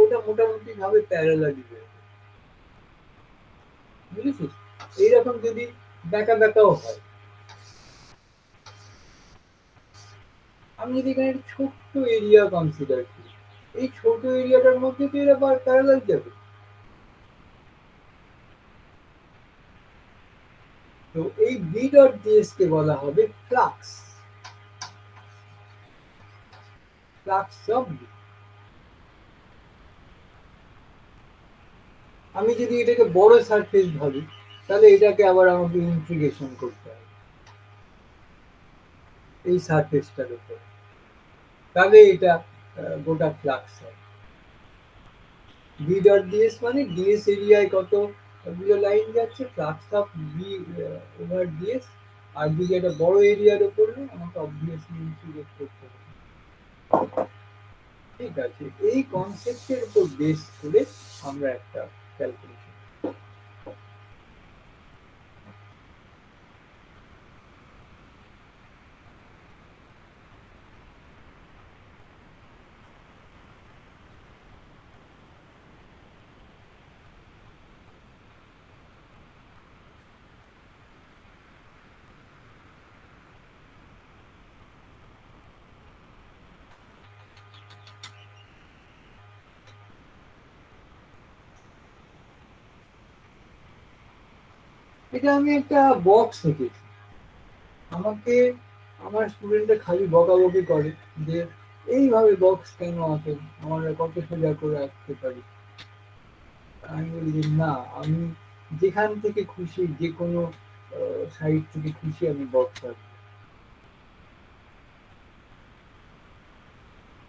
ওটা মোটামুটি ভাবে প্যারালালি বেরোবে, বুঝেছিস? এইরকম যদি বেঁকাও হয়, আমি যদি এখানে একটা ছোট্ট এরিয়া কনসিডার করি, এই ছোট এরিয়াটার মধ্যে তো এরা প্যারালাল যাবে। তো এই বি ডট ডিএস কে বলা হবে ফ্লাক্স, ফ্লাক্স অফ বি। আমি যদি এটাকে বড় সারফেস ভাবি, তাহলে এটাকে আবার আমাকে ইন্টিগ্রেশন করতে হবে এই সারফেসটার উপর, তাহলে এটা গোটা ফ্লাক্স হয়। বি ডট ডিএস মানে ডিএস এরিয়ায় কতগুলো লাইন যাচ্ছে, flux of B over DS. আর যদি একটা বড় এরিয়ার উপর আমাকে অবভিয়াসলি ইন্টিগ্রেট করতে হবে। ঠিক আছে, এই কনসেপ্টের উপর বেস করে আমরা একটা ক্যালকুলেশন। এটা আমি একটা বক্স এঁকেছি, আমাকে আমার স্টুডেন্টরা খালি বকাবকি করে যে এইভাবে বক্স কেন আঁকেন, আমরা কত সোজা করে আঁকতে পারি। আমি বলি যে না, আমি যেখান থেকে খুশি যে কোনো সাইড থেকে খুশি আমি বক্স আঁকবো।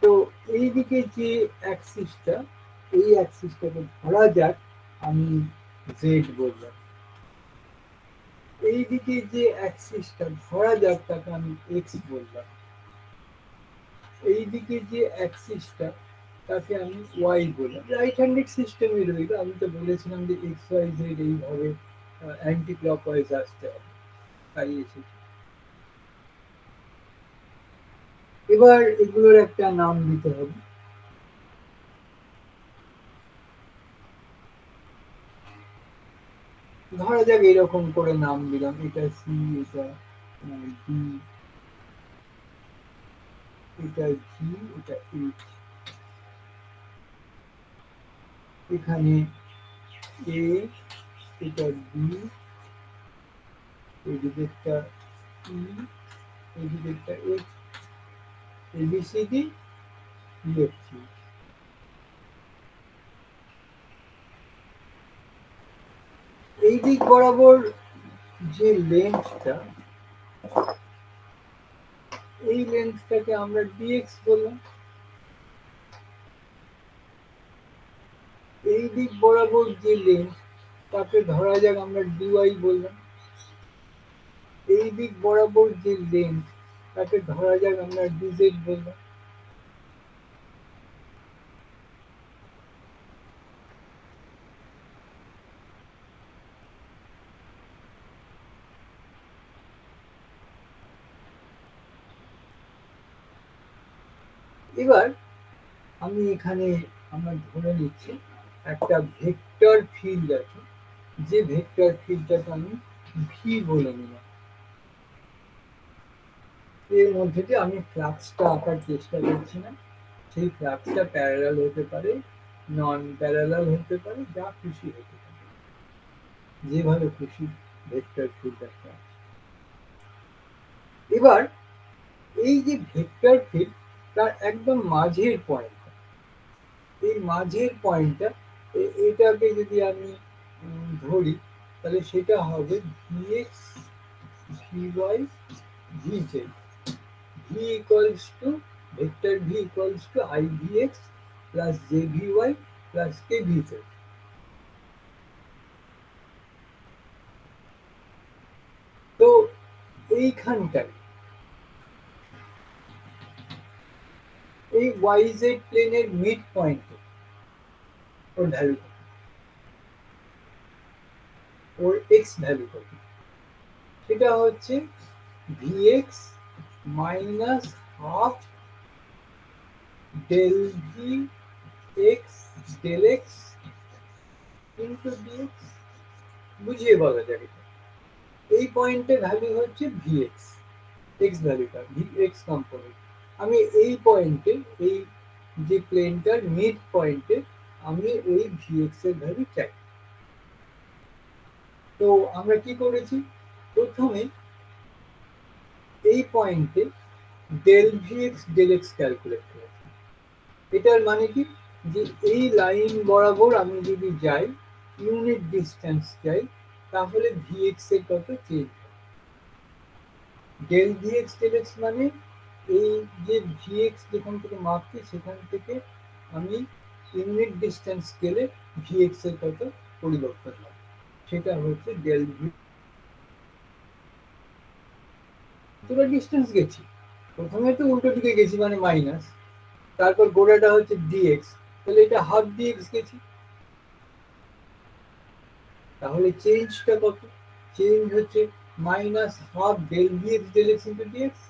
তো এইদিকে যে অ্যাক্সিসটা, এই অ্যাক্সিসটাকে ধরা যাক আমি জেড বললাম, এইদিকে যে অ্যাক্সিসটা ধরা যাক তাকে আমি এক্স বললাম, এইদিকে যে অ্যাক্সিসটা তাকে আমি ওয়াই বললাম। রাইট হ্যান্ডেড সিস্টেমে রইল, আমি তো বলেছিলাম যে এক্স ওয়াই জেড এইভাবে অ্যান্টি ক্লকওয়াইজ আসতে হবে, তাই এসেছে। এবার এগুলোর একটা নাম দিতে হবে। ধরা যাক এরকম করে নাম দিলাম, এটা সি, এটা ডি, এটা জি, এটা এইচ। এখানে এ, এটা বি, এদিকে একটা ই, এদিকে একটা এফ, এবিসিডি, ইএফজি। এই দিক বরাবর যে লেন্থটা, এই লেন্থটাকে আমরা ডিএক্স বললাম। এই দিক বরাবর যে লেন্থ তাকে ধরা যাক আমরা ডিওয়াই বললাম। এই দিক বরাবর যে লেন্থ তাকে ধরা যাক আমরা ডিজেড বললাম। এবার আমি এখানে আমরা ধরে নিচ্ছি একটা ভেক্টর ফিল্ড আছে, যে ভেক্টর ফিল্ডটাকে আমি ভি বলে নিলাম। এর মধ্যে দিয়ে আমি ফ্লাক্সটা আঁকার চেষ্টা করছি না, সেই ফ্লাক্সটা প্যারালাল হতে পারে, নন প্যারালাল হতে পারে, যা খুশি হতে পারে, যেভাবে খুশি ভেক্টর ফিল্ড একটা। এবার এই যে ভেক্টর ফিল্ড তার একদম মাঝের পয়েন্ট, এই মাঝের পয়েন্টটা, এটাকে যদি আমি ধরি তাহলে সেটা হবে VX VY ভিজেড। V equals to vector V equals to I VX plus J VY plus কে ভিজেড। এইখানটায় এই ওয়াই জেড প্লেনের মিড পয়েন্টে ওর ভ্যালু কত, ওর এক্স ভ্যালু কত, সেটা হচ্ছে vx minus half del v x del x into dx. বুঝিয়ে বলা যাবে, এই পয়েন্টে ভ্যালু হচ্ছে ভিএক্স, এক্স ভ্যালুটা ভিএক্স কম্পোনেন্ট। আমি এই পয়েন্টে, এই যে প্লেনটার মিড পয়েন্টে আমি ওই ভিএক্স এর ভ্যালু চাই। তো আমরা কি করেছি, প্রথমে এই পয়েন্টে del VX del x calculate করেছি। এটার মানে কি, যে এই লাইন বরাবর আমি যদি যাই, ইউনিট ডিস্টেন্স যাই, তাহলে ভিএক্স এর কত চেঞ্জ হবে। ডেল ভিএক্স ডেল এক্স মানে এই যে ভিএক্স যেখান থেকে মাপছি সেখান থেকে আমি ইউনিট ডিস্টেন্স গেলে ভিএক্স এর কত পরিবর্তন হবে, সেটা হচ্ছে ডেল ভি। পুরো ডিস্টেন্স গেছি, প্রথমে তো উল্টো দিকে গেছি মানে মাইনাস, তারপর গোড়াটা হচ্ছে ডিএক্স, তাহলে এটা হাফ ডিএক্স গেছি, তাহলে চেঞ্জটা কত, চেঞ্জ হচ্ছে minus half del VX del x into dx.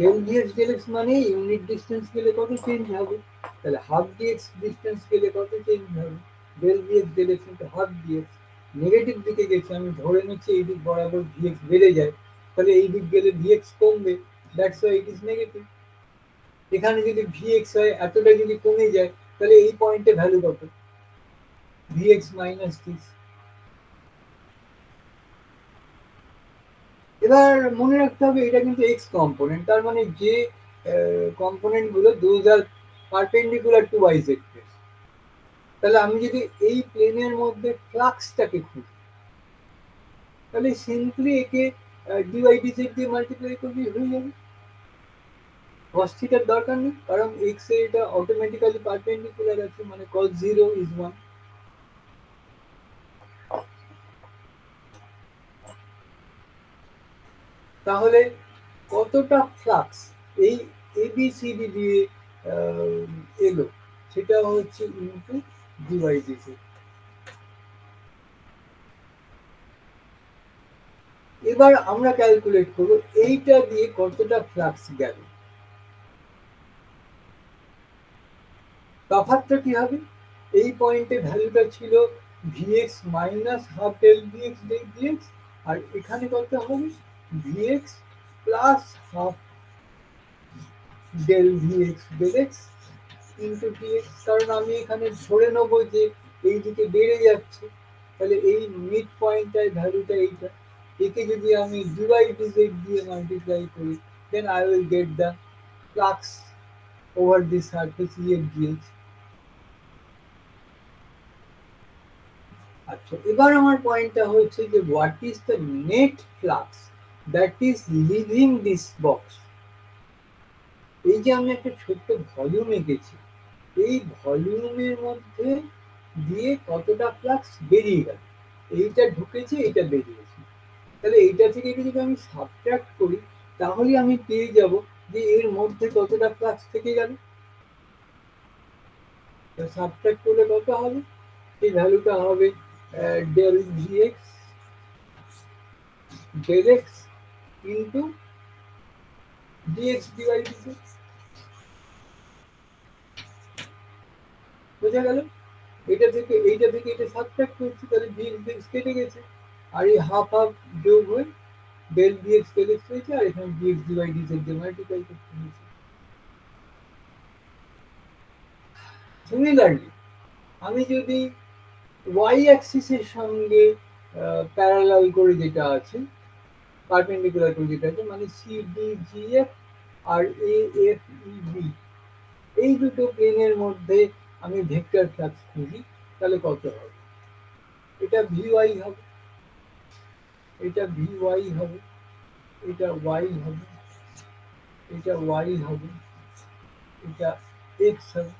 Del VX del x মানে ইউনিট ডিস্টেন্স গেলে কত চেঞ্জ হবে, তাহলে হাফ ডিএক্স ডিস্টেন্স গেলে কত চেঞ্জ হবে, del VX del x into half dx. Negative দিকে গেছে, আমি ধরে নিচ্ছি এই দিক বরাবর ভিএক্স বেড়ে যায়, তাহলে এই দিক গেলে ভিএক্স কমবে, that's why it is negative. এখানে যদি ভিএক্স হয় এতটা যদি কমে যায়, তাহলে এই পয়েন্টে ভ্যালু কত, ভিএক্স মাইনাস দিস। এবার মনে রাখতে হবে এটা কিন্তু এক্স কম্পোনেন্ট, তার মানে যে কম্পোনেন্ট গুলো those are perpendicular to y z plane. তাহলে আমি যদি এই প্লেনের মধ্যে ফ্লাক্সটাকে খুঁজি, তাহলে সিম্পলি একে ডিওয়াই ডিজেড দিয়ে মাল্টিপ্লাই করলে হয়ে যাবে, cos থিটার দরকার নেই, কারণ এক্স এ এটা অটোমেটিক্যালি পারপেন্ডিকুলার আছে, মানে cos 0 is 1। তাহলে কতটা ফ্লাক্স এই এবিসিডি দিয়ে এলো, সেটা হচ্ছে ইনটু ডিওয়াই ডিজেড। এবার আমরা ক্যালকুলেট করব এইটা দিয়ে কতটা ফ্লাক্স গেল। তফাৎটা কি হবে, এই পয়েন্টে ভ্যালুটা ছিল VX minus half del VX del DX, আর এখানে কত হবে VX plus half del VX del x into DX. কারণ আমি এখানে ধরে নেবো যে এই দিকে বেড়ে যাচ্ছে, তাহলে এই মিড পয়েন্টটার ভ্যালুটা এইটা, একে যদি আমি ডিওয়াই ডিজেড দিয়ে মাল্টিপ্লাই করি, then I will get the flux over the surface E F dx. আচ্ছা, এবার আমার পয়েন্টটা হচ্ছে যে what is the net flux that is leaving this box. এই যে আমি একটা ছোট্ট ভলিউম এঁকেছি, এই ভলিউমের মধ্যে দিয়ে কতটা ফ্লাক্স বেরিয়ে গেল, এইটা ঢুকেছে এইটা বেরিয়েছে, তাহলে এইটা থেকে যদি আমি সাবট্রাক্ট করি, তাহলে আমি পেয়ে যাব যে এর মধ্যে কতটা ফ্লাক্স থেকে গেল। সাবট্রাক্ট করলে কত হবে, এই ভ্যালুটা হবে del VX del x into dx dy dx. বোঝা গেল, এটা থেকে এটা সাবট্রাক্ট করছি, তাহলে ডিএক্স ডিএক্স কেটে গেছে, আর এই হাফ হাফ যোগ হয়ে ডেল ডিএক্স ডেল এক্স হয়েছে, আর এখানে ডিএক্স ডিওয়াই ডিজেড দিয়ে মাল্টিপ্লাই করতে হয়েছে। সিমিলারলি আমি যদি ওয়াই অ্যাক্সিসের সঙ্গে প্যারালাল করে যেটা আছে, পারপেন্ডিকুলার করে যেটা আছে, মানে সিডিজিএফ আর এএফইবি, এই দুটো প্লেনের মধ্যে আমি ভেক্টর ফ্লাক্স খুঁজি, তাহলে কত হবে, এটা ভিওয়াই হবে, এটা ভিওয়াই হবে, এটা ওয়াই হবে, এটা ওয়াই হবে, এটা এক্স হবে।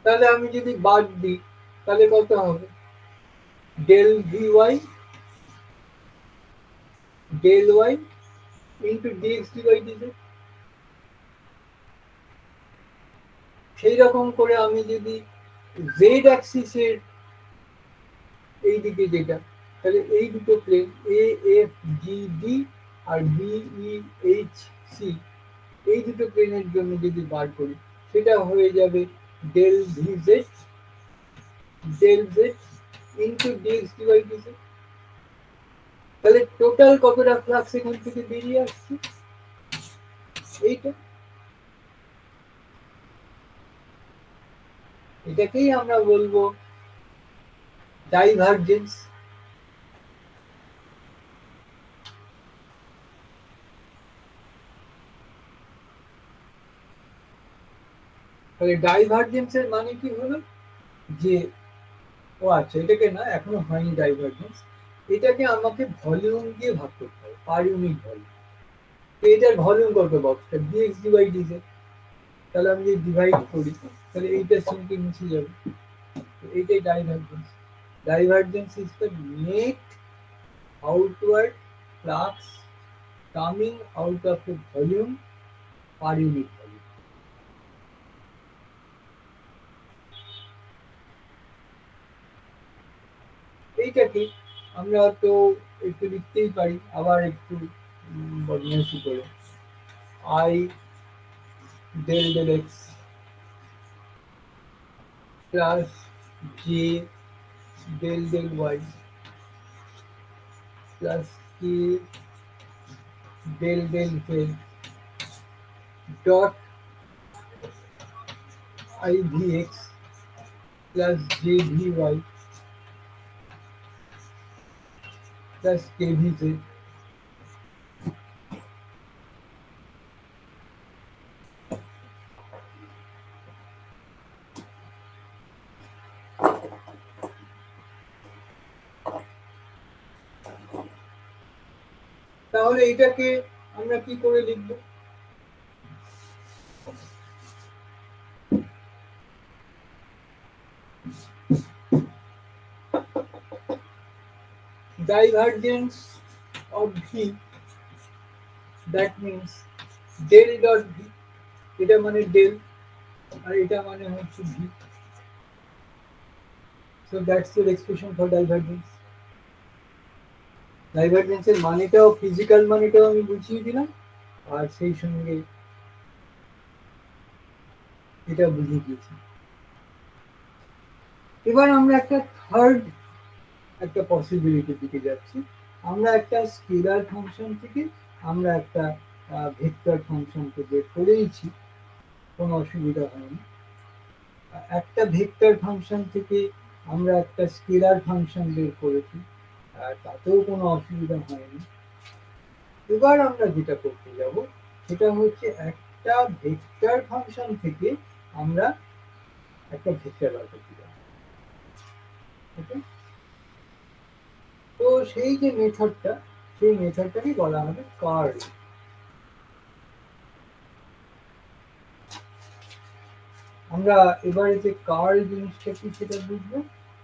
তাহলে আমি যদি বাদ দিই তাহলে কত হবে? Del v y del y into dx dy dz. সেই রকম করে আমি যদি জেড অ্যাক্সিসের এই দিকে যেটা, তাহলে এই দুটো plane A F G D আর বি ই এইচ সি, এই দুটো প্লেনের জন্য যদি বার করি সেটা হয়ে যাবে del v z into dx dy dz. তাহলে টোটাল কতটা ফ্লাক্স এখান থেকে বেরিয়ে আসছে? এইটা, এটাকেই আমরা বলবো ডাইভারজেন্স। তাহলে ডাইভারজেন্সের মানে কি হলো যে, ও আচ্ছা, এটাকে না এখনো হয়নি ডাইভারজেন্স, এটাকে আমাকে ভলিউম দিয়ে ভাগ করতে হবে, পার ইউনিট ভলিউম। এটার ভলিউম কত বক্সটা? Dx dy dz. তাহলে আমি যদি ডিভাইড করি তাহলে এইটা সিম্পলি মুছে যাবে। এইটাই divergence. Divergence is the net outward flux coming out of a volume per unit volume. এইটাকে আমরা তো একটু লিখতেই পারি, আবার একটু বদমাইশি করে, i del del x plus j del del y plus k del del z dot i v x plus j v y plus k v z. তাহলে এটাকে আমরা কি করে লিখব? Divergence of V, that means del dot V, এটা মানে del আর এটা মানে হচ্ছে V, so that's your expression for divergence. ডাইভারজেন্সের মানেটাও, ফিজিক্যাল মানেটাও আমি বুঝিয়ে দিলাম, আর সেই সঙ্গে এটা বুঝিয়ে দিয়েছি। এবার আমরা একটা থার্ড একটা পসিবিলিটির দিকে যাচ্ছি। আমরা একটা স্কেলার ফাংশন থেকে আমরা একটা ভেক্টর ফাংশনকে বের করেইছি, কোনো অসুবিধা হয়নি। একটা ভেক্টর ফাংশন থেকে আমরা একটা স্কেলার ফাংশন বের করেছি, তাতেও কোনো অসুবিধা হয়নি। এবার আমরা যেটা করতে যাব সেটা হচ্ছে একটা ভেক্টর ফাংশন থেকে আমরা একটা ভেক্টর বার করতে যাব। তো সেই যে মেথডটা, সেই মেথডটাকে বলা হবে কার্ল। আমরা এবারে যে কার্ল জিনিসটা কি সেটা বুঝবো,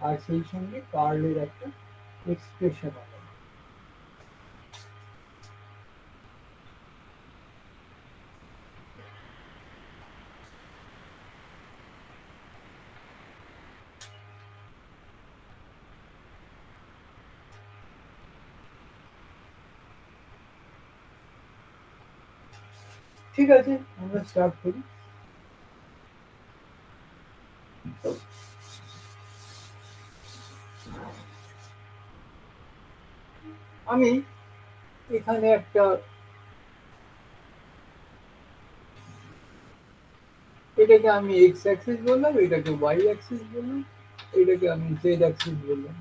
আর সেই সঙ্গে কার্লের একটা এক্সপ্রেশন হবে। ঠিক আছে, আমরা স্টার্ট করি। আমি এখানে একটা, এটাকে আমি এক্স অ্যাক্সিস বললাম, এটাকে ওয়াই অ্যাক্সিস বললাম, এটাকে আমি জেড অ্যাক্সিস বললাম।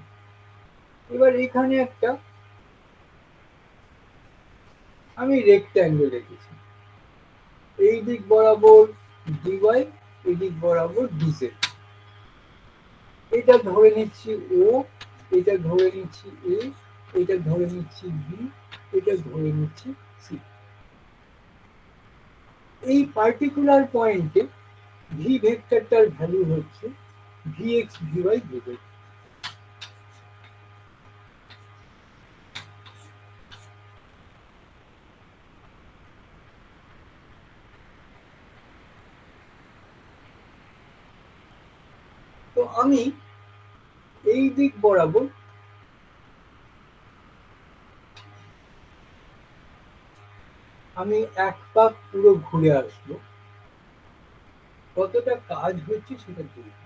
এবার এখানে একটা আমি রেক্ট্যাঙ্গেল রেখেছি, এই দিক বরাবর ডিওয়াই, এই দিক বরাবর ডিজেড। এটা ধরে নিচ্ছি ও, এটা ধরে নিচ্ছি এ, এটা ধরে নিচ্ছি বি, এটা ধরে নিচ্ছি সি। এই পার্টিকুলার পয়েন্টে ভি ভেক্টরটার ভ্যালু হচ্ছে vx vy vz। তো আমি এই দিক বরাবর আমি এক পাক পুরো ঘুরে আসবো, কতটা কাজ হচ্ছে সেটা দেখব।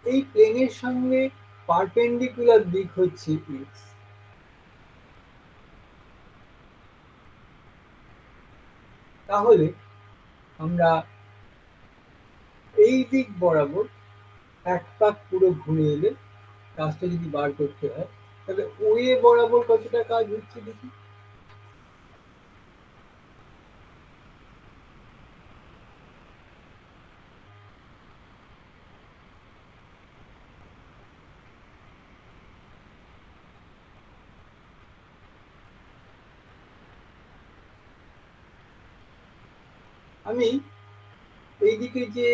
এই প্লেনের সঙ্গে পারপেন্ডিকুলার দিক হচ্ছে এক্স, তাহলে আমরা এই দিক বরাবর এক পাক পুরো ঘুরে এলে কাজটা যদি বার করতে হয়, তাহলে ওয়ে বরাবর কতটা কাজ হচ্ছে দেখি। আমি এইদিকে যে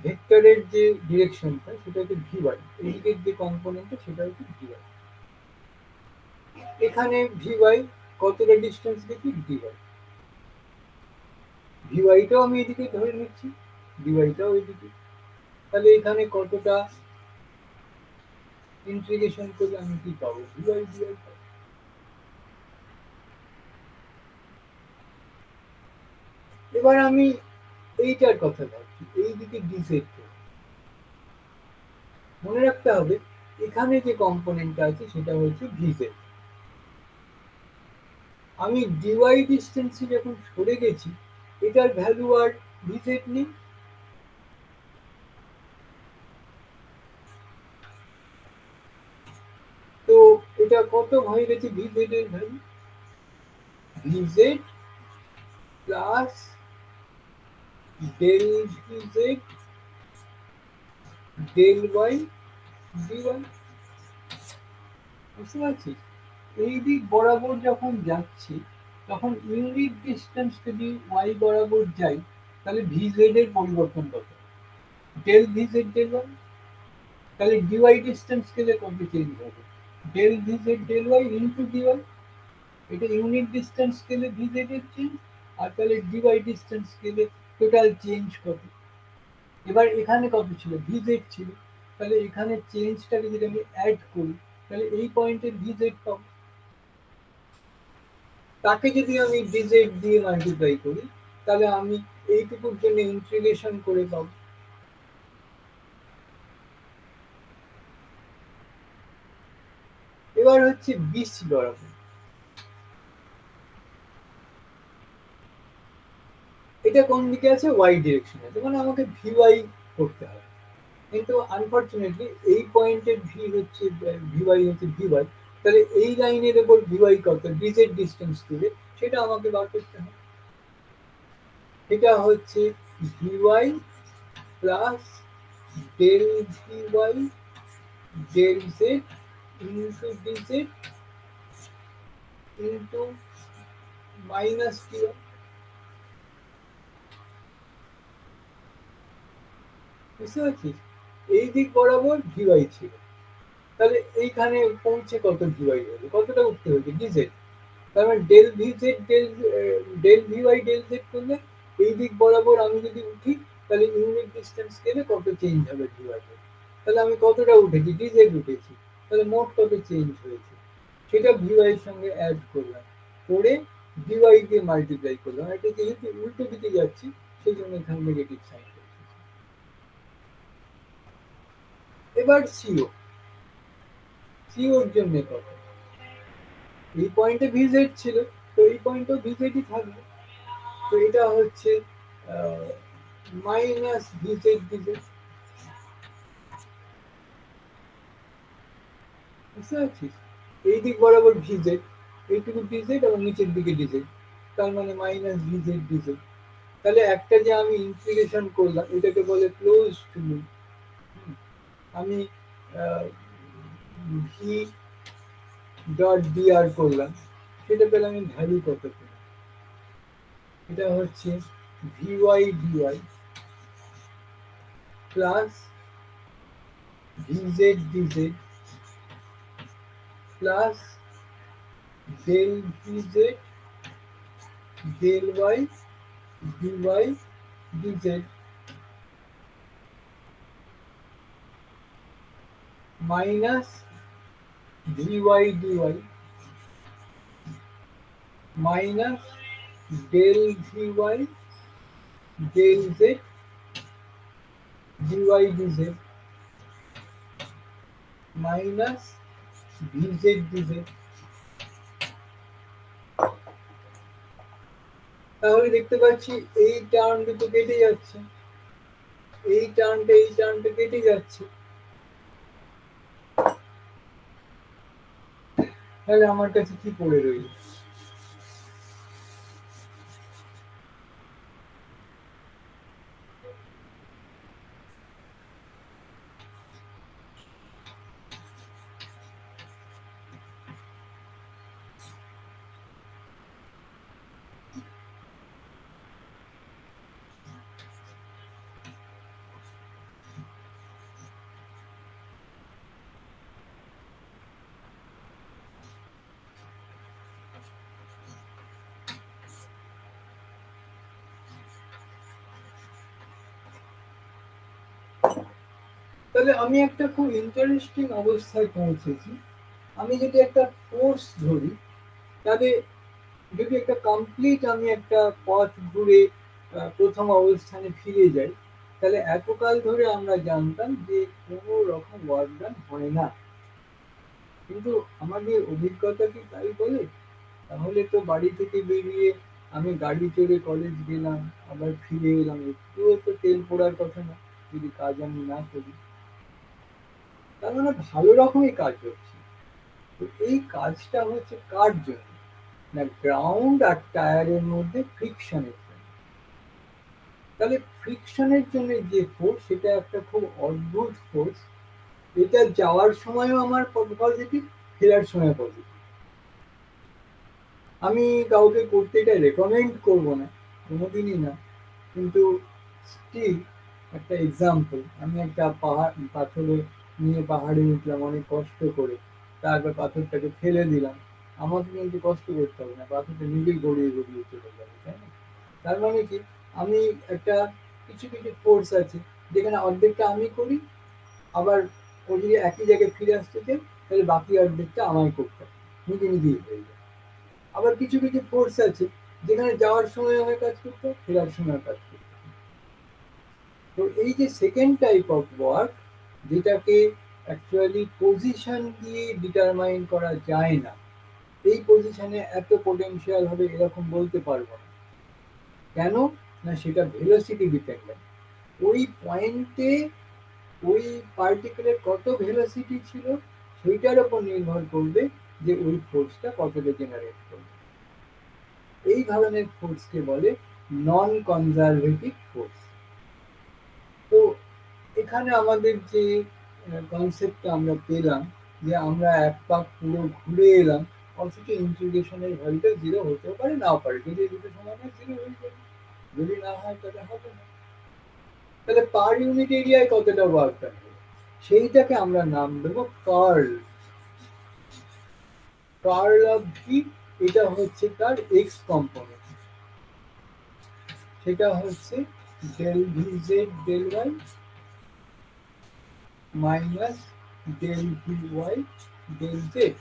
ভেক্টরের যে ডিরেকশনটা সেটা হচ্ছে ভি ওয়াই, এইদিকের যে কম্পোনেন্টটা সেটা হচ্ছে ভি ওয়াই। এখানে ভি ওয়াই কতটা ডিস্টেন্স দেখি, ভি ওয়াই, ভি ওয়াইটাও আমি এদিকে ধরে নিচ্ছি, ভি ওয়াইটাও এদিকে, তাহলে এখানে কতটা ইন্টিগ্রেশন করলে আমি কি পাবো, ভি ওয়াই ভি ওয়াই পাবো। এবার আমি এইটার কথা ভাবছি, এইদিকে ডিজেড, মনে রাখতে হবে এখানে যে কম্পোনেন্টটা আছে সেটা হচ্ছে ভিজেড। আমি ডিওয়াই ডিস্টেন্সে যখন সরে গেছি, এটার ভ্যালু আর ভিজেড নেই, তো এটা কত হয়ে গেছে ভিজেড এর value, vz plus del vz del Y dy. বুঝতে পারছি, এই দিক বরাবর যখন যাচ্ছি তখন ইউনিট ডিস্টেন্স যদি ওয়াই বরাবর যাই, তাহলে ভিজেড এর পরিবর্তন কত, ডেল ভিজেড ডেল ওয়াই, তাহলে ডিওয়াই ডিস্টেন্স গেলে কত চেঞ্জ হবে, del vz del y into dy, এটা ইউনিট ডিস্টেন্স গেলে ভিজেড এর চেঞ্জ, আর তাহলে ডিওয়াই ডিস্টেন্স গেলে টোটাল চেঞ্জ কত। এবার এখানে কত ছিল, ভিজেড ছিল, তাহলে এখানে চেঞ্জটাকে যদি আমি অ্যাড করি তাহলে এই পয়েন্টের ভিজেড পাবো, তাকে যদি আমি ডিজেড দিয়ে মাল্টিপ্লাই করি তাহলে আমি এইটুকুর জন্য ইন্টিগ্রেশন করে পাবো। এবার হচ্ছে বিসি বরাবর, এটা কোন দিকে আছে, ওয়াই ডিরেকশন আছে, মানে আমাকে ভি ওয়াই করতে হবে, কিন্তু আনফর্চুনেটলি এই পয়েন্টের ভি হচ্ছে ভি ওয়াই হচ্ছে ভি ওয়াই, তাহলে এই লাইনের উপর ভি ওয়াই কত, ডিজেড ডিস্টেন্স দিলে সেটা আমাকে বার করতে হবে। এটা হচ্ছে v y plus del v y del z into dz into minus v y. বুঝতে পারছিস, এই দিক বরাবর ভি ওয়াই ছিল, তাহলে এইখানে পৌঁছে কত ভি ওয়াই হলো, কতটা উঠতে হয়েছে ডিজেড, তার মানে del v z del v y del z করলে এই দিক বরাবর আমি যদি উঠি তাহলে ইউনিট ডিস্টেন্স গেলে কত চেঞ্জ হবে ভি ওয়াই, তাহলে আমি কতটা উঠেছি, ডিজেড উঠেছি, তাহলে মোট কত চেঞ্জ হয়েছে সেটা ভি ওয়াই এর সঙ্গে অ্যাড করলাম, করে ভি ওয়াই দিয়ে মাল্টিপ্লাই করলাম, এটা যেহেতু উল্টো দিকে যাচ্ছি সেই জন্য এখানে নেগেটিভ সাইন করছি। এবার সিও, সিওর জন্য কত, এই পয়েন্টে ভিজেড ছিল, তো এই পয়েন্টেও ভিজেডই থাকবে, তো এটা হচ্ছে মাইনাস ভিজেড ভিজেড। বুঝতে পারছিস, এই দিক বরাবর ভিজেড, এইটুকু ভিজেড এবং নিচের দিকে ডিজেড, তার মানে মাইনাস ভিজেড ডিজেড। তাহলে একটা যে আমি ইন্টিগ্রেশন করলাম এটাকে বলে ক্লোজ টু লুপ, আমি ভি ডট ডিআর করলাম, সেটা পেলে আমি ভ্যালু কত পেলাম, এটা হচ্ছে vy dy plus vz dz plus del vz del y dy dz minus vy dy minus del vy del z dy dz minus vz dz। তাহলে দেখতে পাচ্ছি এই টার্ম দুটো কেটে যাচ্ছে, এই টার্মটা কেটে যাচ্ছে, তাহলে আমার কাছে কি পড়ে রইল? তাহলে আমি একটা খুব ইন্টারেস্টিং অবস্থায় পৌঁছেছি। আমি যদি একটা ফোর্স ধরি, তাহলে যদি একটা কমপ্লিট আমি একটা পথ ঘুরে প্রথম অবস্থানে ফিরে যাই, তাহলে এতকাল ধরে আমরা জানতাম যে কোনো রকম ওয়ার্ক ডান হয় না, কিন্তু আমাদের অভিজ্ঞতা কি তাই বলে? তাহলে তো বাড়ি থেকে বেরিয়ে আমি গাড়ি চড়ে কলেজ গেলাম, আবার ফিরে এলাম, একটুও তো তেল পোড়ার কথা না যদি কাজ আমি না করি। তার মানে ভালো রকমই কাজ হচ্ছে। তো এই কাজটা হচ্ছে কার জন্য? না, গ্রাউন্ড আর টায়ারের মধ্যে ফ্রিকশনের জন্য। তাহলে ফ্রিকশনের জন্য যে ফোর্স, সেটা একটা খুব অদ্ভুত ফোর্স। এটা যাওয়ার সময়ও আমার পজিটিভ, ফেরার সময় পজিটিভ। আমি কাউকে করতে এটা রেকমেন্ড করবো না, কোনোদিনই না, কিন্তু স্টিল একটা এক্সাম্পল। আমি একটা পাথরে নিয়ে পাহাড়ে উঠলাম অনেক কষ্ট করে, তারপর পাথরটাকে ফেলে দিলাম, আমাকে কিন্তু কষ্ট করতে হবে না, পাথরটা নিজেই গড়িয়ে গড়িয়ে চলে যাবে, তাই না? তার মানে কি, আমি একটা কিছু কিছু ফোর্স আছে যেখানে অর্ধেকটা আমি করি, আবার ও যদি একই জায়গায় ফিরে আসতে চাই, তাহলে বাকি অর্ধেকটা আমায় করতে হবে, নিজে নিজেই হয়ে যায়। আবার কিছু কিছু ফোর্স আছে যেখানে যাওয়ার সময় আমায় কাজ করতে হবে, ফেরার সময় কাজ করতে হবে। তো এই যে সেকেন্ড টাইপ অফ ওয়ার্ক, যেটাকে অ্যাকচুয়ালি পজিশন দিয়ে ডিটারমাইন করা যায় না, এই পজিশনে এত পোটেনশিয়াল হবে এরকম বলতে পারবো না। কেন? না, সেটা ভেলোসিটি ডিপেন্ডেন্ট। ওই পয়েন্টে ওই পার্টিকুলার কত ভেলোসিটি ছিল, সেইটার উপর নির্ভর করবে যে ওই ফোর্সটা কতটা জেনারেট করবে। এই ধরনের ফোর্সকে বলে নন কনজারভেটিভ ফোর্স। তো এখানে আমাদের যে কনসেপ্টটা আমরা পেলাম, যে আমরা এক পাক পুরো ঘুরে এলাম, অথচ ইন্টিগ্রেশনের ভ্যালুটা জিরো হতেও পারে, নাও পারে, যদি এই দুটো সমান হয় জিরো হয়ে যাবে, যদি না হয় তাহলে হবে না। তাহলে পার ইউনিট এরিয়ায় কতটা ওয়ার্ক ডান হবে, সেইটাকে আমরা নাম দেবো কার্ল। কার্ল অফ ভি, এটা হচ্ছে তার এক্স কম্পোনেন্ট, সেটা হচ্ছে del v z del y minus del v y del z.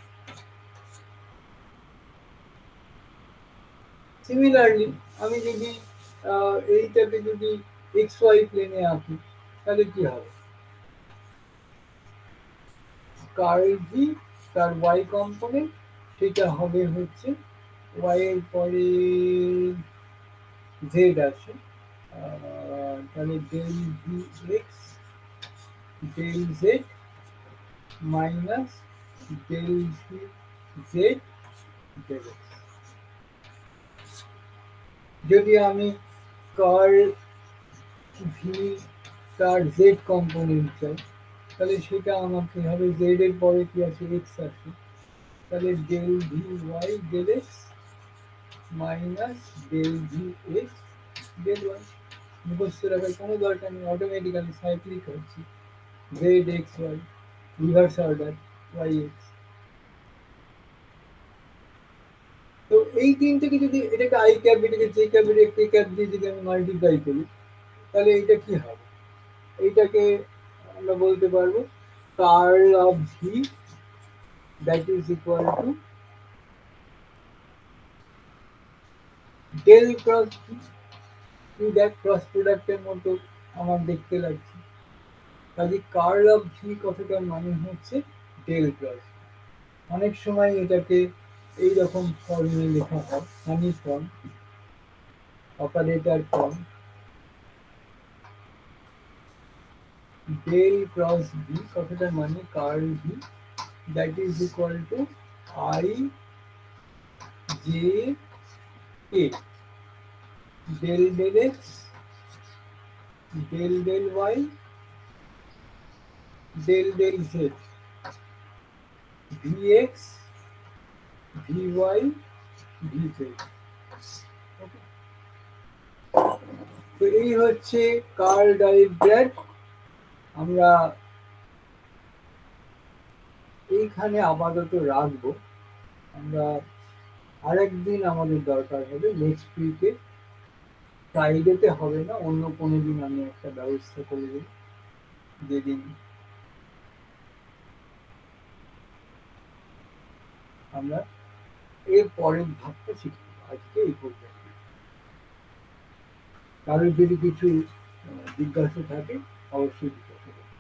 Similarly আমি যদি এইটাকে যদি এক্স ওয়াই প্লেনে আঁকি, তাহলে কি হবে? কার্ল ভি তার ওয়াই কম্পোনেন্ট, সেটা হবে হচ্ছে ওয়াই এর পরে জেড আছে, তাহলে del v x del Z minus del v z del x. যদি আমি কার্ল ভি তার জেড কম্পোনেন্ট চাই, তাহলে সেটা আমাকে হবে জেড এর পরে কি আছে, এক্স আছে, তাহলে del v y del x minus del v x del y মুখস্থ রাখার কোনো দরকার নেই, অটোমেটিক্যালি সাইক্লিক হচ্ছে, z x y, reverse order y x. তো এই তিনটেকে যদি এটাকে আই ক্যাপ, এটাকে জে ক্যাপ, এটাকে কে ক্যাপ দিয়ে যদি আমি মাল্টিপ্লাই করি, তাহলে এটা কি হবে? এইটাকে আমরা বলতে পারবো curl of v that is equal to del cross v. তুই দেখ ক্রস প্রোডাক্টের মতো আমার দেখতে লাগছে, কাজে কার্ল অফ ভি কথাটার মানে হচ্ছে ডেল ক্রস। অনেক সময় এটাকে এইরকম ফর্মে লেখা হয়, হানি form, operator form, del cross V কথাটার মানে curl V that is equal to I J K del del X del del Y del del Z V X V Y V Z. তো এই হচ্ছে কার্ল ডাইগ্রাম। আমরা এইখানে আপাতত রাখবো, আমরা আরেকদিন আমাদের দরকার হবে, নেক্সট উইকে, ফ্রাইডেতে হবে না, অন্য কোনো দিন আমি একটা ব্যবস্থা করে দেব, যেদিন আমরা এর পরের ধাপটা শিখব। আজকে এই পর্যন্ত। কারোর যদি কিছু জিজ্ঞাসা থাকে অবশ্যই জিজ্ঞাসা করবে।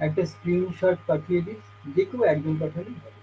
একটা স্ক্রিনশট পাঠিয়ে দিস, যে কেউ একজন পাঠালেই হবে।